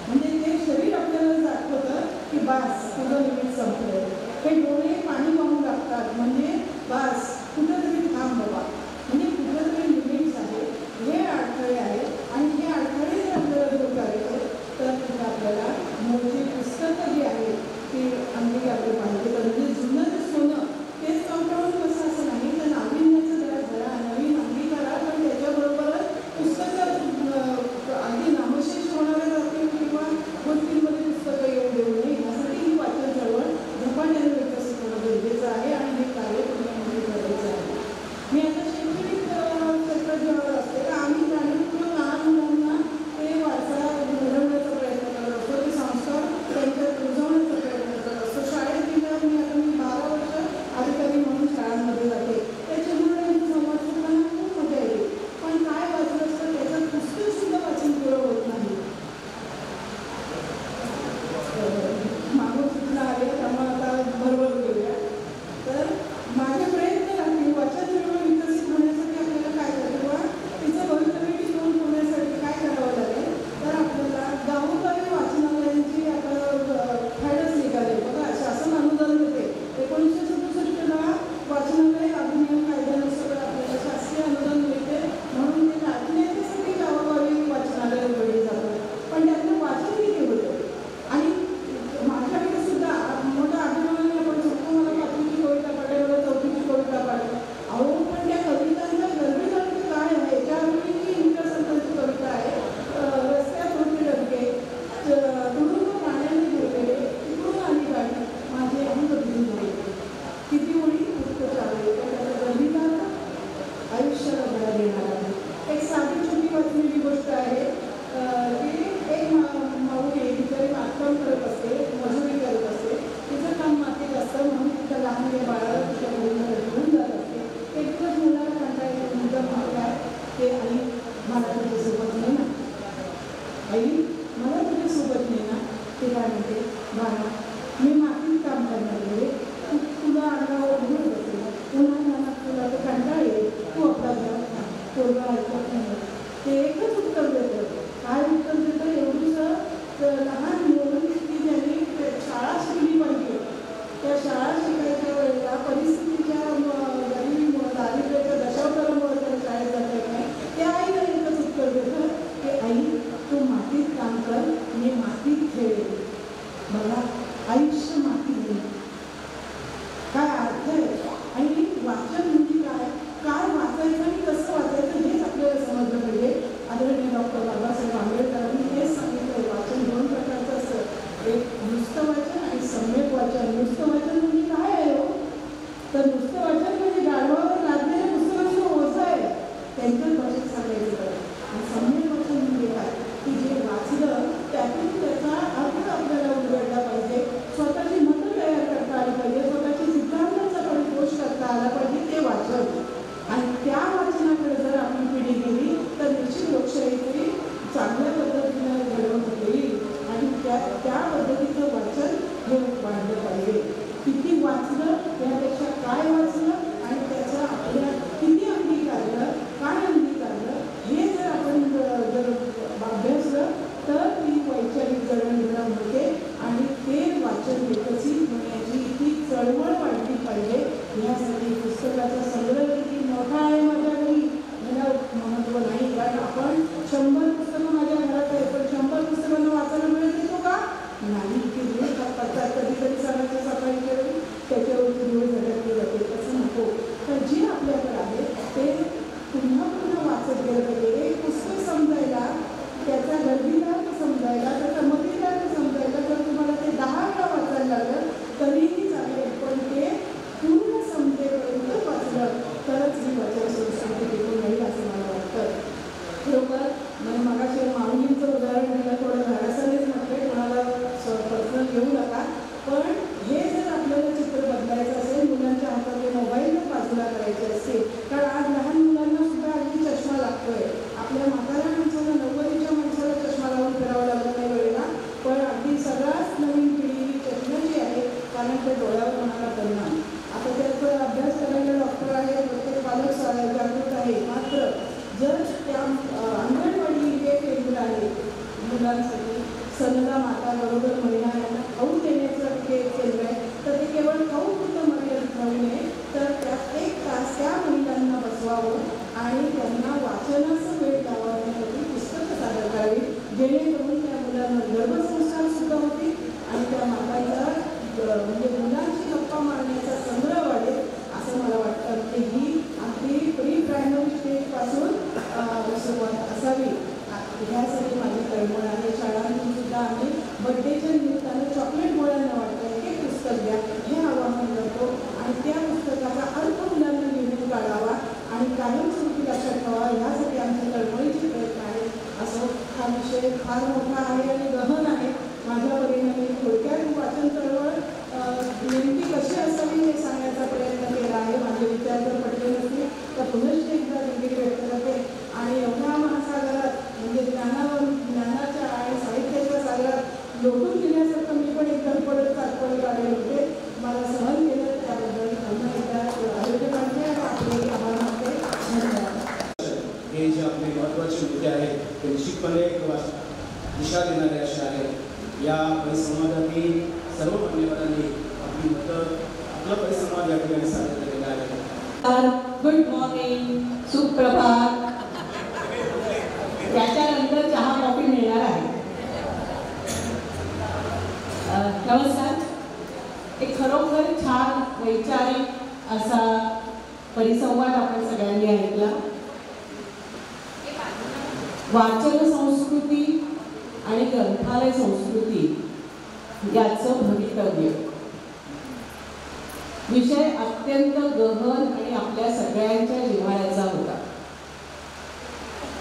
म्हणजे ते शरीर आपल्याला दाखवतं की बास तुझं लिमिट संपलं. हे डोळे पाणी वाहून लागतात म्हणजे बास कुठंतरी थांब बाबा. म्हणजे कुठंतरी लिमिट्स आहे. हे अडथळे आहेत आणि हे अडथळे जर आपल्याला दूर करायचे तर तिथं आपल्याला मोठी पुस्तकं जी आहेत ती अंगी आपलं पाहिजे. म्हणजे जुनं जे सोनं तेच कंटाळून कसं असं नाही तर नाविन्याचं जरा नवीन अंगीकारा पण त्याच्याबरोबरच पुस्तकं आई मला तुझ्यासोबत नाही ना. ते काय म्हणते, बाळा मी मातीत काम करणार आहे, तुला अंगावर धूळ बसेल, उन्हाळ्यात तुला तर कंटाळा येईल, तू आपला घरात खा. पोरगा ऐकत नाही. ते एकच उत्तर देतं. काय उत्तर देतं? एवढंसं लहान मुलं की ज्यांनी शाळा शिकली पाहिजे, त्या शाळा शिकायच्या वेळेला परिस्थितीच्या दारिद्र्याच्या दशावतारामुळे त्याला शाळेत जाता येत नाही. त्या आईला एकच उत्तर देतं की आई तू मातीत काम कर, मी मातीत खेळेल. मला आयुष्य मातीत देईल. काय अर्थ आहे? आणि वाचन म्हणजे काय, काय वाचायचं आणि कसं वाचायचं हेच आपल्याला समजलं पाहिजे. आदरणीय डॉक्टर बाबासाहेब आंबेडकरांनी हेच सांगितलं. वाचन दोन प्रकारचं असतं, एक नुसतं वाचन आणि सम्यक वाचन. नुसतं वाचन म्हणजे काय आहे हो? तर नुसतं वाचन म्हणजे गाढवावर लादलेल्या पुस्तकाचं ओझं आहे, त्यांच्याच भाषेत सांगायचं तर. आणि सम्यक वाचन म्हणजे काय, की जे वाचलं त्यातून त्याचा अर्थ आपल्याला उलगडला पाहिजे, स्वतःची मतं तयार करता आली पाहिजे, स्वतःची सिद्धांतांचा परिपोष करता आला पाहिजे, ते वाचन. आणि त्या वाचनाकडे जर आपण पिढी गेली तर निश्चित लोकशाहीची चांगल्या पद्धतीनं घडवून येईल. आणि त्या पद्धतीचं वाचन हे वाढलं पाहिजे. किती वाचलं यापेक्षा काय वाचलं आणि त्याचा आपल्या किती अंगीकारलं, काय अंगीकारलं, हे जर आपण जर अभ्यासलं तर ती वैचारिक जडणघडण होते आणि ते वाचन विकसित होण्याची ती चळवळ वाढली पाहिजे. यासाठी पुस्तकाचा संग्रह किती मोठा आहे माझ्या घरी याला महत्त्व नाही. कारण आपण 100 पुस्तकं माझ्या घरात आहे, पण 100 पुस्तकांना वाचायला मिळत येतो का? नाही. की धूळ पत्तात कधीतरी सणाच्या सकाळी करून त्याच्यावरती धूळ झटकली जाते, तसं नको. तर जे आपल्याकडे आहे ते पुन्हा पुन्हा वाचत गेलं पाहिजे. एक पुस्तक समजायला, त्याचा गर्भीदार्थ समजायला, त्याचा मतिदार्थ समजायला जर तुम्हाला ते 10 वेळा वाचायला लागलं तरीही चालेल, पण ते पूर्ण समजेपर्यंत वाचलं तरच ही वाचन संस्कृती टिकून राहील असं मला वाटतं. खरोखर म्हणजे मगाशी माऊलींचं उदाहरण दिलं, थोडं धाडसानेच म्हटलं, कोणाला पर्सनल घेऊ नका. पण हे जर आपल्याला चित्र बदलायचं असेल, मुलांच्या हातातले मोबाईल बाजूला करायचे असतील, कारण आज लहान मुलांना सुद्धा अगदी चष्मा लागतोय. आपल्या म्हाताऱ्या माणसाला, 90च्या माणसाला चष्मा लावून फिरावं लागत नाही वेळेला, पण अगदी सगळ्याच नवीन पिढी ही चष्म्याची आहे, कारण ते डोळ्यावर होणारा परिणाम. आता त्याचा अभ्यास करायला डॉक्टर आहे, प्रत्येक पालक जागृत आहे. मात्र जर त्या अंगणवाडी हे केंद्र आहे मुलांसाठी, सनदा माता बरोबर महिला यांना खाऊ देण्याचं हे केंद्र आहे, तर ते केवळ खाऊ पुरतं मर्यादित राहू नये, तर त्यात 1 तास त्या महिलांना बसवावं आणि त्यांना वाचनाचं वेळ द्यावा, त्यासाठी पुस्तकं सादर करावी, जेणेकरून त्या मुलांना गर्भसंस्कार सुद्धा होतील आणि त्या मातांचा म्हणजे मुलांची गप्पा मारण्याचा संग्रह वाढेल असं मला वाटतं. की ही अगदी प्री प्रायमरी स्टेजपासून सुरुवात असावी, ह्यासाठी माझी तळमळ आहे. शाळांतून सुद्धा आम्ही बड्डेच्या निमित्तानं चॉकलेट गोळ्यांना वाटतं, एक पुस्तक द्या हे आवाहन करतो आणि त्या पुस्तकाचा अर्थ मुलांना लिहून काढावा आणि कायमस्वरूपी लक्षात ठेवा, ह्यासाठी आमच्या तळमळीचे प्रयत्न आहेत. असो, हा विषय फार मोठा आहे आणि गहन आहे. माझ्या परीने मी थोडक्यात वाचन चळवळ नेमकी कशी असावी हे सांगण्याचा प्रयत्न केला आहे. माझे विचार जर पटले नसतील तर पुनश्च एकदा दिल्ली व्यक्त करते. आणि एवढ्या महासागरात म्हणजे ज्ञानाच्या आणि साहित्याच्या सागरात लोटून गेल्यासारखं मी पण एक धडपडत चालपड काढले होते. मला सहन केलं त्याबद्दल पुन्हा एकदा आरोग्यकांचे आपले आभार मानते. धन्यवाद. हे जे आपले महत्त्वाचे मुद्दे आहेत ते निश्चितपणे दिशा देणारे असे आहेत. या परिसंवादातील सर्व मान्यवरांनी आपली मतं, आपला परिसंवाद या ठिकाणी सादर केलेला आहे. गुड मॉर्निंग, सुप्रभात. त्याच्यानंतर चहा कॉफी मिळणार आहे. नमस्कार. एक खरोखर छान वैचारिक असा परिसंवाद आपण सगळ्यांनी ऐकला. वाचन संस्कृती आणि ग्रंथालय संस्कृती याचं भवितव्य विषय अत्यंत गहन आणि आपल्या सगळ्यांच्या जिव्हाळ्याचा होता.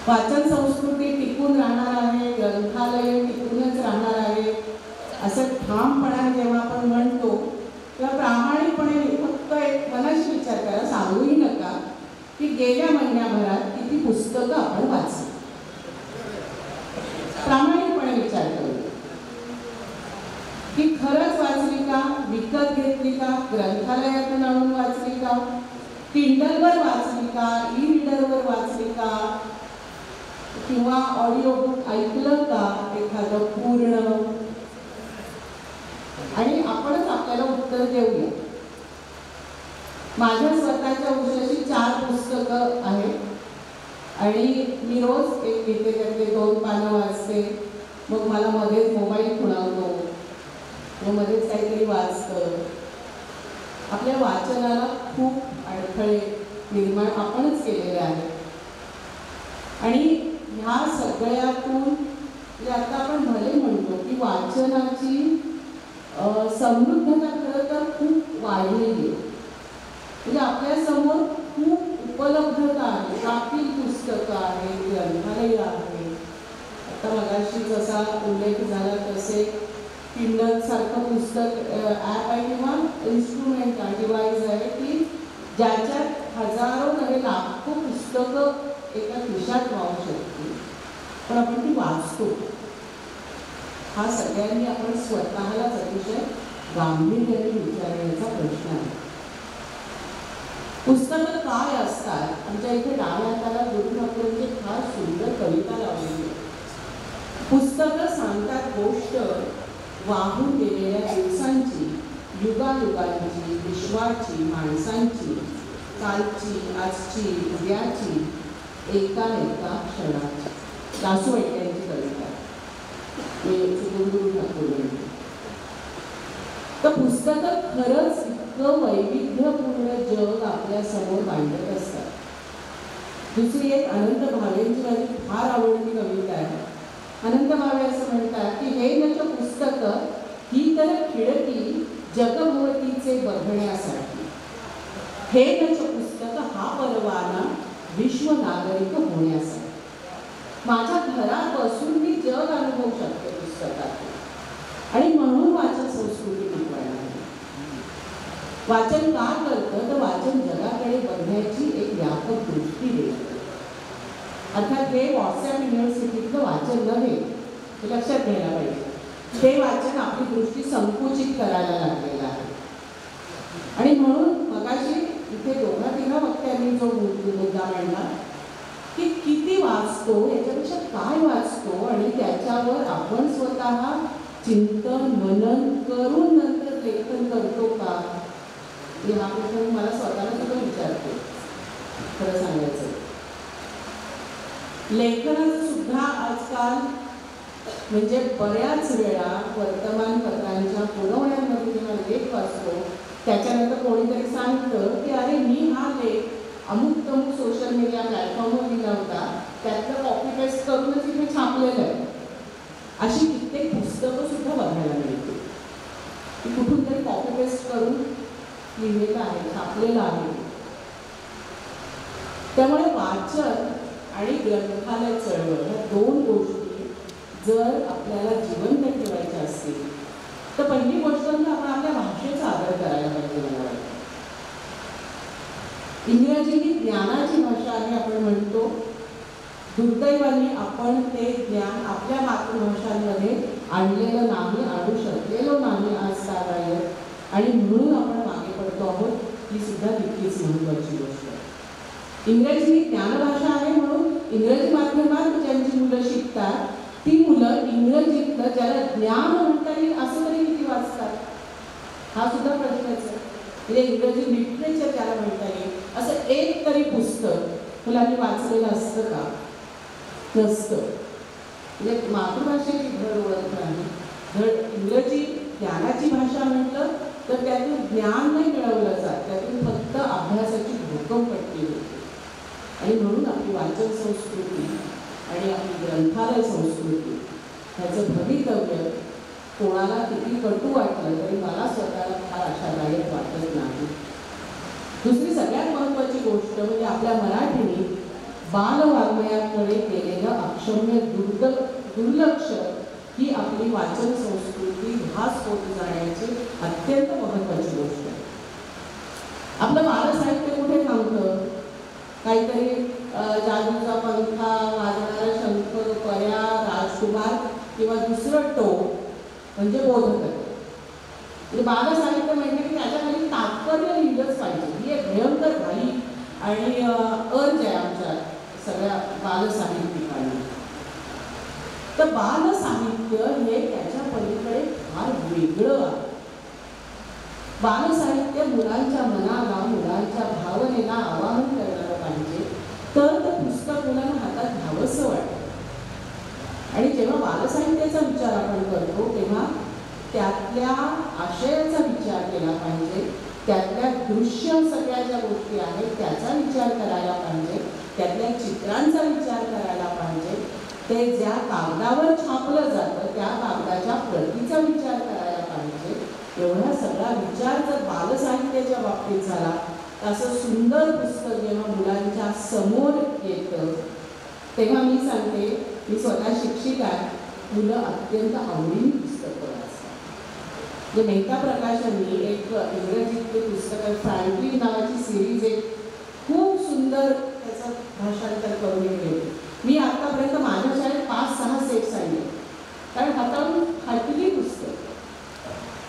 वाचन संस्कृती टिकून राहणार आहे, ग्रंथालय टिकूनच राहणार आहे असं ठामपणाने जेव्हा आपण म्हणतो तेव्हा प्रामाणिकपणे फक्त एक मनाशी विचार करा, सांगूही नका की गेल्या महिन्याभरात किती पुस्तकं आपण वाचली. प्रामाणिकपणे विकत घेतली का, ग्रंथालयातून आणून वाचली का, किंडलवर वाचली का, ई रीडरवर वाचली का, किंवा ऑडिओ बुक ऐकलं का एखादं पूर्ण. आणि आपणच आपल्याला उत्तर देऊया. माझ्या स्वतःच्या उशाशी 4 पुस्तकं आहेत आणि मी रोज एक घेते, त्यातले 2 पानं वाचते. मग मला मध्येच मोबाईल खुणावतो, मग मध्येच काहीतरी वाचतं. आपल्या वाचनाला खूप अडथळे निर्माण आपणच केलेले आहेत. आणि ह्या सगळ्यातून म्हणजे आता आपण भले म्हणतो की वाचनाची समृद्धता खरं तर खूप वाढलेली आहे. म्हणजे आपल्यासमोर खूप उपलब्धता आहे, काफी पुस्तकं आहेत, ग्रंथालय आहे. आता मगाशी जसा उल्लेख झाला तसे किंडल सारखं पुस्तक ॲप आहे किंवा इन्स्ट्रुमेंट डिव्हाइस आहे की ज्याच्यात हजारो नव्हे लाखो पुस्तकं एका खिशात वाहू शकते, पण आपण ती वाचतो. हा सगळ्यांनी आपण स्वतःलाच अतिशय गांभीर्याने विचारण्याचा प्रश्न आहे. पुस्तकं काय असतात? आमच्या इथे डाव्या हाताला गुरु ठाकूरांची फार सुंदर कविता लावलेली आहे. पुस्तकं सांगतात गोष्ट वाहून गेलेल्या दिवसांची, युगायुगांची, विश्वाची, माणसांची, कालची, आजची, उद्याची, एका एका क्षणाची. दासू यांची कविता गुरु ठाकूर. तर पुस्तकं खरंच इतकं वैविध्यपूर्ण जग आपल्या समोर मांडत असतात. दुसरी एक अनंत भावेंची माझी फार आवडती कविता आहे. अनंत भावे असं म्हणतात की हे नच पुस्तकं ही तर खिडकी जगभोवतीचे बघण्यासाठी, हे नच पुस्तकं हा परवाना विश्व नागरिक होण्यासाठी. माझ्या घरात बसून मी जग अनुभवू शकते पुस्तकातून. आणि म्हणून वाचन संस्कृती टिकवायला हवी. वाचन का करतं तर वाचन जगाकडे बघण्याची एक व्यापक दृष्टी देतं. अर्थात हे व्हॉट्सॲप युनिव्हर्सिटीतलं वाचन नव्हे, हे लक्षात घ्यायला पाहिजे. ते वाचन आपली दृष्टी संकुचित करायला लागलेलं आहे. आणि म्हणून मगाशी इथे 2-3 वक्त्यांनी जो मुद्दा मांडला की किती वाचतो, याच्यापेक्षा काय वाचतो आणि त्याच्यावर आपण स्वतः चिंतन मनन करून नंतर लेखन करतो का, हा प्रश्न मला स्वतःला सुद्धा विचारतो. खरं सांगायचं लेखनाचं सुद्धा आजकाल म्हणजे बऱ्याच वेळा वर्तमानपत्रांच्या पुरवण्यांमध्ये जेव्हा लेख वाचतो त्याच्यानंतर कोणीतरी सांगतं की अरे मी हा लेख अमुक तमुक सोशल मीडिया प्लॅटफॉर्मवर दिला होता, त्यातलं कॉपी पेस्ट करूनच इथे छापलेलं आहे. अशी कित्येक पुस्तकं सुद्धा बघायला मिळते की कुठून तरी कॉपी पेस्ट करून लिहिलेलं आहे, छापलेलं आहे. त्यामुळे वाचन आणि ग्रंथालय चळवळ ह्या 2 गोष्टी जर आपल्याला जिवंत ठेवायच्या असतील तर पहिली गोष्ट म्हणजे आपण आपल्या भाषेचा आदर करायला पाहिजे. मला वाटतं इंग्रजी ही ज्ञानाची भाषा आहे आपण म्हणतो. दुर्दैवाने आपण ते ज्ञान आपल्या मातृभाषांमध्ये आणलेलं नाही, आणू शकलेलो नाही आज तागायत. आणि म्हणून आपण मागे पडतो आहोत. ही सुद्धा तितकीच महत्त्वाची गोष्ट आहे. इंग्रजी ही ज्ञानभाषा आहे म्हणून इंग्रजी माध्यमात ज्यांची मुलं शिकतात ती मुलं इंग्रजीतलं ज्याला ज्ञान म्हणता येईल असं तरी किती वाचतात, हा सुद्धा प्रश्नच आहे. म्हणजे इंग्रजी लिटरेचर ज्याला म्हणता येईल असं एक तरी पुस्तक मुलांनी वाचलेलं असतं का? नसतं. म्हणजे मातृभाषेची धड ओळख नाही. धड इंग्रजी ज्ञानाची भाषा म्हटलं तर त्यातून ज्ञान नाही मिळवलं जात, त्यातून फक्त अभ्यासाची भोकमपट्टी होती. आणि म्हणून आपली वाचन संस्कृती आणि आपली ग्रंथालय संस्कृती ह्याचं भवितव्य कोणाला किती कटू वाटलं तरी मला स्वतःला फार आशादायक वाटत नाही. दुसरी सगळ्यात महत्त्वाची गोष्ट म्हणजे आपल्या मराठीने बालवाङ्मयाकडे केलेलं अक्षम्य दुर्लक्ष ही आपली वाचन संस्कृती ह्रास होत जाण्याची अत्यंत महत्त्वाची गोष्ट आहे. आपलं बालसाहित्य कुठे थांबतं? काहीतरी जादूचा पंखा, वाजणारा शंख, पर्या, राजकुमार किंवा दुसरं टोक म्हणजे बोधकथा. म्हणजे बालसाहित्य म्हणजे की त्याच्याखाली तात्पर्य लिहिलंच पाहिजे, ही एक भयंकर घाई आणि अर्ज आहे आमच्या सगळ्या बालसाहित्यिकांना. तर बालसाहित्य हे त्याच्या पलीकडे फार वेगळं आहे. बालसाहित्य मुलांच्या मनाला, मुलांच्या भावनेला आवाहन करणारं पाहिजे, तर ते पुस्तक मुलांना हातात घ्यावंसं वाटतं. आणि जेव्हा बालसाहित्याचा विचार आपण करतो तेव्हा त्यातल्या आशयाचा विचार केला पाहिजे, त्यातल्या दृश्य सगळ्या ज्या गोष्टी आहेत त्याचा विचार करायला पाहिजे, त्यातल्या चित्रांचा विचार करायला पाहिजे, ते ज्या कागदावर छापलं जातं त्या कागदाच्या प्रतीचा विचार करायला पाहिजे. एवढा सगळा विचार जर बालसाहित्याच्या बाबतीत झाला, असं सुंदर पुस्तक जेव्हा मुलांच्या समोर येतं तेव्हा मी सांगते, मी स्वतः शिक्षिका आहे, मुलं अत्यंत आवडीने पुस्तकं वाचतात. जे मेहता प्रकाशननी एक इंग्रजीतले पुस्तक आहे, फ्रँकलिन नावाची सिरीज एक खूप सुंदर त्याचं भाषांतर करून गेले. मी आतापर्यंत माझ्या शाळेत 5-6 सेट्स आणले, कारण हाताळून हटली पुस्तक.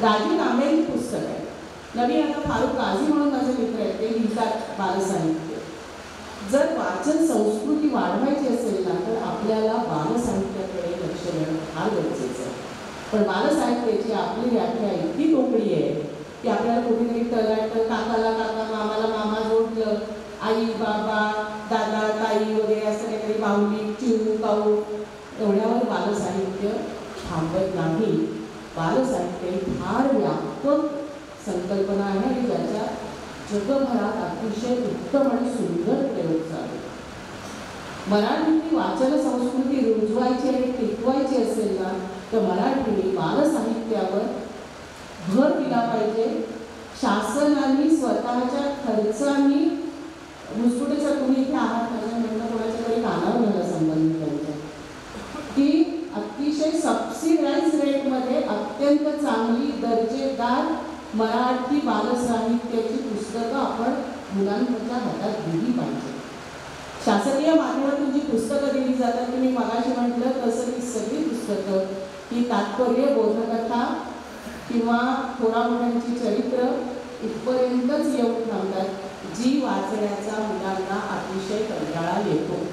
राजीव आंबेची पुस्तक आहे. नवीन आता फारुख काझी म्हणून माझे मित्र आहेत, ते लिहितात बालसाहित्य. जर वाचन संस्कृती वाढवायची असेल ना तर आपल्याला बालसाहित्याकडे लक्ष देणं फार गरजेचं आहे. पण बालसाहित्याची आपली व्याख्या इतकी तोकडी आहे की आपल्याला कुठेतरी तलाट, काकाला काका, मामाला मामा जोडलं, आई बाबा दादा ताई वगैरे असं काहीतरी बाहुली चिऊ काऊ एवढ्यावर बालसाहित्य थांबत नाही. बालसाहित्य ही फार व्यापक संकल्पना आहे आणि ज्याच्या जगभरात अतिशय उत्तम आणि सुंदर प्रयोग चालू. मराठीतली वाचन संस्कृती रुजवायची आणि टिकवायची असेल ना तर मराठीने बालसाहित्यावर भर दिला पाहिजे. शासनाने स्वतःच्या खर्चाने, मुस्कुटेच्या तुम्ही इथे आहात माझ्या म्हणणं कोणाच्या तरी कानावर मला संबंधित त्यांच्या, की अतिशय सबसिडाईज रेटमध्ये अत्यंत चांगली दर्जेदार मराठी बालसाहित्याची पुस्तकं आपण मुलांच्या हातात दिली पाहिजे. शासकीय माध्यमातून जी पुस्तकं दिली जातात की मी मगाशी म्हटलं तसं ती सगळी पुस्तकं ही तात्पर्य, बोधकथा किंवा थोडा मोठ्यांची चरित्र इथपर्यंतच येऊन थांबतात, जी वाचण्याचा मुलांना अतिशय कंटाळा येतो.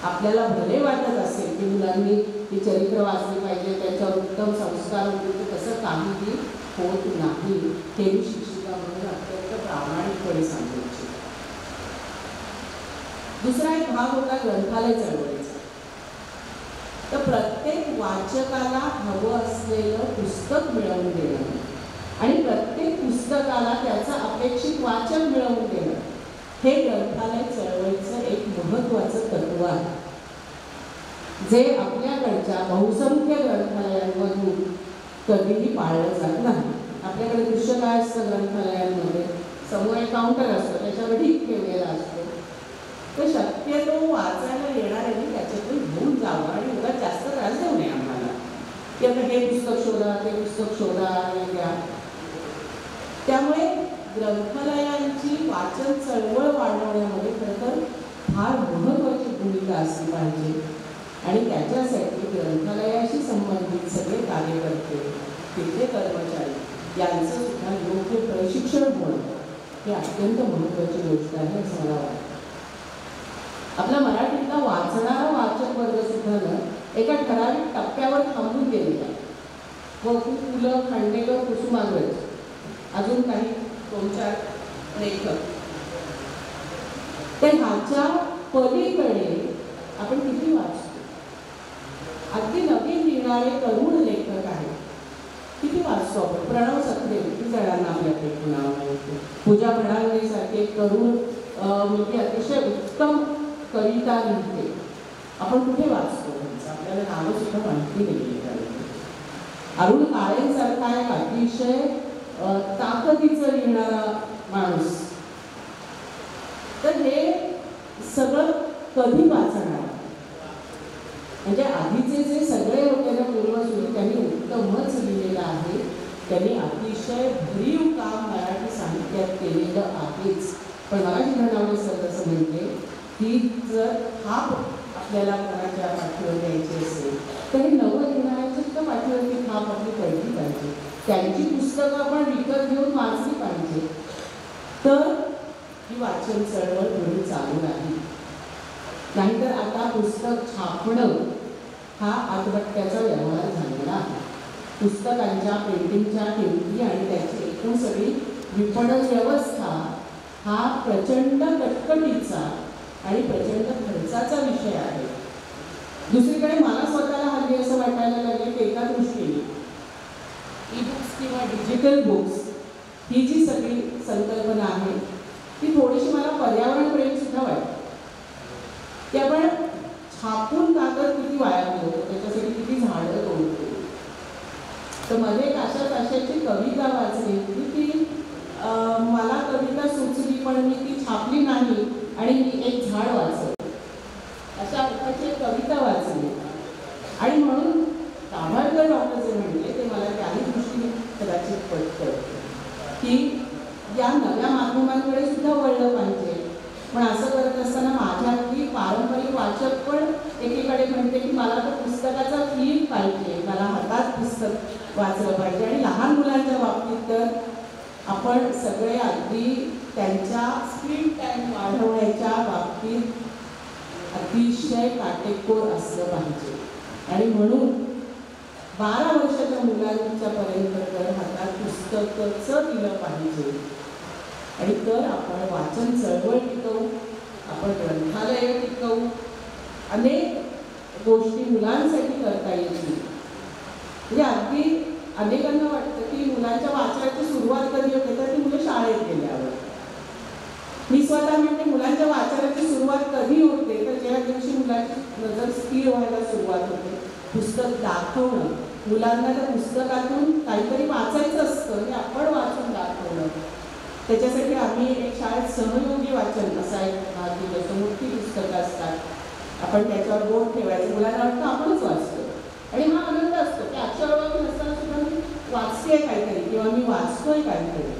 आपल्याला भले वाटत असेल की मुलांनी ती चरित्र वाचली पाहिजे, त्याच्यावर उत्तम संस्कार होतील, तसं काहीही होत नाही. हे मी शिक्षिका म्हणून अत्यंत प्रामाणिकपणे सांगू इच्छिते. दुसरा एक भाग होता ग्रंथालय चळवळीचा. तर प्रत्येक वाचकाला हवं असलेलं पुस्तक मिळवून देणं आणि प्रत्येक पुस्तकाला त्याचं अपेक्षित वाचन मिळवून देणं हे ग्रंथालय चळवळीचं एक महत्त्वाचं तत्त्व आहे, जे आपल्याकडच्या बहुसंख्य ग्रंथालयांमधून कधीही पाळलं जात नाही. आपल्याकडे दृश्य काय असतं ग्रंथालयांमध्ये, समोर एक काउंटर असतो, त्याच्यावर ढीक ठेवलेला असतो. तर शक्यतो वाचायला येणाऱ्यांनी त्याच्यातून घेऊन जावं आणि एवढा जास्त त्रास देऊ नये आम्हाला की आता हे पुस्तक शोधा, ते पुस्तक शोधा आणि द्या. त्यामुळे ग्रंथालयांची वाचन चळवळ वाढवण्यामध्ये खरं तर फार महत्त्वाची भूमिका असली पाहिजे आणि त्याच्यासाठी ग्रंथालयाशी संबंधित सगळे कार्यकर्ते, तिथले कर्मचारी यांचं सुद्धा योग्य प्रशिक्षण होणं ही अत्यंत महत्त्वाची गोष्ट आहे असं मला वाटतं. आपला मराठीतला वाचणारा वाचक वर्ग सुद्धा ना एका ठराविक टप्प्यावर थांबून गेलेला आहे. व पु ल, खांडेकर, कुसुमाग्रज, अजून काही 2-4 लेखक, तर ह्याच्या पलीकडे आपण किती वाचतो. अगदी नवीन लिहिणारे तरुण लेखक आहेत, किती वाचतो आपण. प्रणव सखदेव किती जणांना आपल्यापैकी नाव माहिती. पूजा फडणवीसारखी एक तरुण मुलगी अतिशय उत्तम कविता लिहिते, आपण कुठे वाचतो, आपल्याला नावं सुद्धा माहिती नाही. अरुण काळेंसारखा एक अतिशय ताकदीचं लिहिणारा माणूस, तर हे सगळं कधी वाचणार. म्हणजे आधीचे जे सगळे होते ना पूर्वसुरी, त्यांनी उत्तमच लिहिलेलं आहे. त्यांनी अतिशय भरीव काम मराठी साहित्यात केलेलं आहेच. पण मराठी घडावणे सर असं म्हणते की जर थाप आपल्याला कोणाच्या पाठीवर द्यायची असेल तर हे नवं लिहिणाऱ्याच्या सुद्धा पाठीवरती थाप आपली पडली पाहिजे. त्यांची पुस्तकं आपण विकत घेऊन वाचली पाहिजे, तर ही वाचन चळवळ पुढे चालू राहील. नाहीतर आता पुस्तक छापणं हा आत्महत्याचा व्यवहार झालेला आहे. पुस्तकांच्या प्रिंटिंगच्या किमती आणि त्याची एकूण सगळी विपणन व्यवस्था हा प्रचंड कटकटीचा आणि प्रचंड खर्चाचा विषय आहे. दुसरीकडे मला स्वतःला हल्ली असं वाटायला लागलं की एका दृष्टीने ई बुक्स किंवा डिजिटल बुक्स ही जी सगळी संकल्पना आहे ती थोडीशी मला पर्यावरणप्रेमी सुद्धा वाटते. की आपण छापून कागद किती वाया घालवतो, त्याच्यासाठी किती झाडं तोडतो. तर मध्ये एक अशाची कविता वाचली होती की मला कविता सुचली पण मी ती छापली नाही आणि मी एक झाड वाचलं, अशा अर्थाची एक कविता वाचली. आणि म्हणून दाभोळकर डॉक्टर जे म्हणले ते मला त्याही दृष्टीने कदाचित पटतं की या नव्या माध्यमांकडे सुद्धा वळलं पाहिजे. पण असं करत असताना माझ्यातली पारंपरिक वाचक पण एकीकडे म्हणते की मला तर पुस्तकाचा फील पाहिजे, मला हातात पुस्तक वाचलं पाहिजे. आणि लहान मुलांच्या बाबतीत तर आपण सगळे अगदी त्यांच्या स्क्रीन टाईम वाढवण्याच्या बाबतीत अतिशय काटेकोर असलं पाहिजे. आणि म्हणून 12 वर्षाच्या मुलांच्या पर्यंत तर हातात पुस्तकचं दिलं पाहिजे. आणि तर आपण वाचन चळवळ टिकवू, आपण ग्रंथालय टिकवू, अनेक गोष्टी मुलांसाठी करता येतील. म्हणजे अगदी अनेकांना वाटतं की मुलांच्या वाचनाची सुरुवात कधी होते तर ती मुलं शाळेत गेल्यावर. मी स्वतः म्हणते मुलांच्या वाचनाची सुरुवात कधी होते तर ज्या दिवशी मुलाची नजर स्थिर व्हायला सुरुवात होते. पुस्तक दाखवणं, मुलांना त्या पुस्तकातून काहीतरी वाचायचं असतं हे आपण वाचून दाखवणं. त्याच्यासाठी आम्ही एक शाळेत सहयोगी वाचन असा एक भाग दिला. मोठी पुस्तकं असतात, आपण त्याच्यावर बोट ठेवायचं, मुलांना वाटतं आपणच वाचतो. आणि हा आनंद असतो की अक्षरवाचन असताना सुद्धा मी वाचते काहीतरी किंवा मी वाचतोय काहीतरी.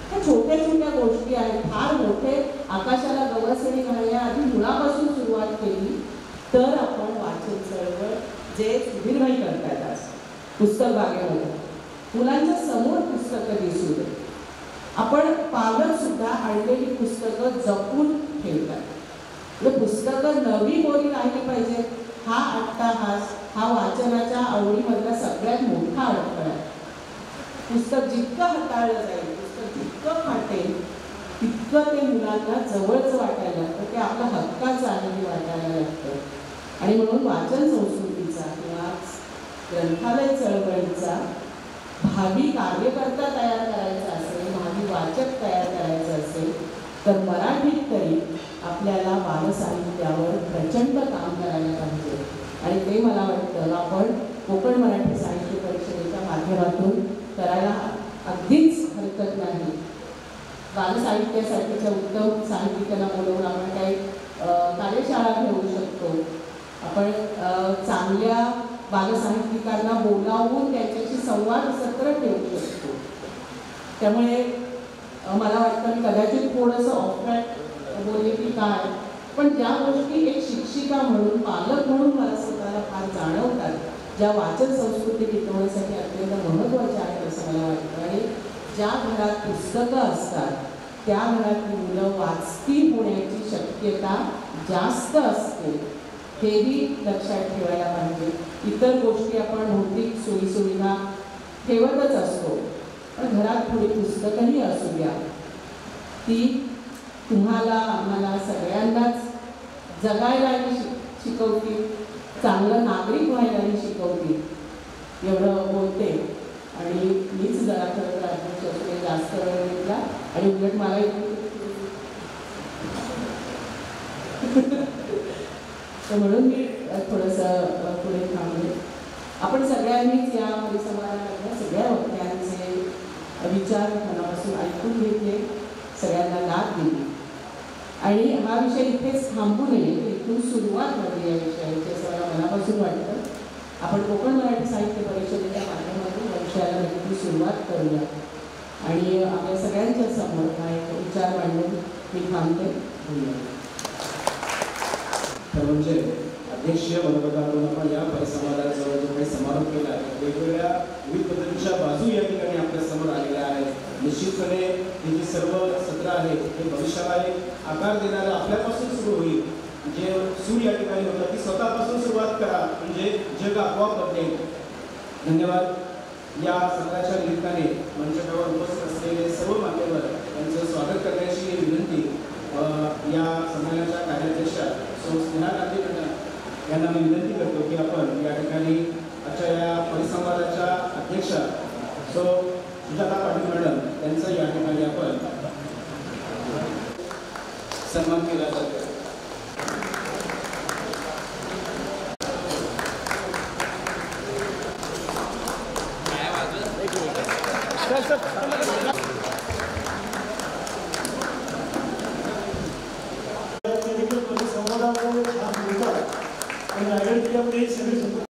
ह्या छोट्या छोट्या गोष्टी आहेत. फार मोठे आकाशाला गवसणी घालण्याआधी मुळापासून सुरुवात केली तर आपण वाचन चळवळ जे सुधीरभाई करतायत आज पुस्तक बागेमध्ये मुलांच्या समोर पुस्तकं दिसू दे. आपण पालक सुद्धा आणलेली पुस्तकं जपून ठेवतात. म्हणजे पुस्तकं नवी बोली राहिली पाहिजे. हा अट्टाहास हा वाचनाच्या आवडीमधला सगळ्यात मोठा अडथळा आहे. पुस्तक जितकं हाताळलं जाईल, पुस्तक जितकं फाटेल तितकं ते मुलांना जवळचं वाटायला लागतं, ते आपलं हक्काचं आहे हे वाटायला लागतं. आणि म्हणून वाचन संस्कृतीचा किंवा ग्रंथालय चळवळीचा भावी कार्यकर्ता तयार करायचा असेल, भावी वाचक तयार करायचं असेल तर मराठीत तरी आपल्याला बालसाहित्यावर प्रचंड काम करायला पाहिजे. आणि ते मला वाटतं आपण कोकण मराठी साहित्य परिषदेच्या माध्यमातून करायला अगदीच हरकत नाही. बालसाहित्यासाठीच्या उत्तम साहित्यिकांना बोलवून आपण काही कार्यशाळा घेऊ शकतो. आपण चांगल्या बालसाहित्यिकांना बोलावून त्याच्याशी संवाद सत्र ठेवू शकतो. त्यामुळे मला वाटतं मी कदाचित थोडंसं ऑफरॅट बोलले की काय, पण ज्या गोष्टी एक शिक्षिका म्हणून पालक म्हणून मला स्वतःला फार जाणवतात, ज्या वाचन संस्कृती टिकवण्यासाठी अत्यंत महत्त्वाच्या आहेत असं मला वाटतं. आणि ज्या घरात पुस्तकं असतात त्या घरातली मुलं वाचती होण्याची शक्यता जास्त असते, हेही लक्षात ठेवायला पाहिजे. इतर गोष्टी आपण भौतिक सोयीसुविधा ठेवतच असतो, पण घरात थोडी पुस्तकंही असू द्या. ती तुम्हाला आम्हाला सगळ्यांनाच जगायलाही शिकवतील, चांगलं नागरिक व्हायलाही शिकवतील. एवढं बोलते आणि मीच जरा खरं तर अध्यक्ष जास्त वेळ घेतला आणि उलट मला तर म्हणून मी थोडंसं पुढे थांबले. आपण सगळ्यांनीच या परिसंवादामधल्या सगळ्या वक्त्यांचे विचार मनापासून ऐकून घेतले, सगळ्यांना दाद दिली. आणि हा विषय इथेच थांबू नये, इथून सुरुवात झाली या विषयाची असं मला मनापासून वाटतं. आपण कोकण मराठी साहित्य परिषदेच्या माध्यमातून या विषयाला नक्की सुरुवात करूया. आणि आपल्या सगळ्यांच्या समोर हा एक विचार मांडून मी थांबते. धन्यवाद. म्हणजे अध्यक्षीय मनोगतातून आपण या परिसंवादाचा जो काही समारोप केला आहे, वेगवेगळ्या विविध पद्धतीच्या बाजू या ठिकाणी निश्चितपणे ही जी सर्व सत्र आहे हे भविष्याला एक आकार देणारं आपल्यापासून सुरू होईल. जे सूर या ठिकाणी होतं ती स्वतःपासून सुरुवात करा म्हणजे जग आपोआप बदलेल. धन्यवाद. या सत्राच्या निमित्ताने मंचावर उपस्थित असलेले सर्व मान्यवर यांचं स्वागत करण्याची विनंती या संमेलनाच्या कार्याध्यक्षा सौ स्नेहा गांधी यांना मी विनंती करतो की आपण या ठिकाणी आजच्या या परिसंवादाच्या अध्यक्षा सौ सुजाता पाटील मॅडम यांचा या ठिकाणी आपण सन्मान केला जातो. सर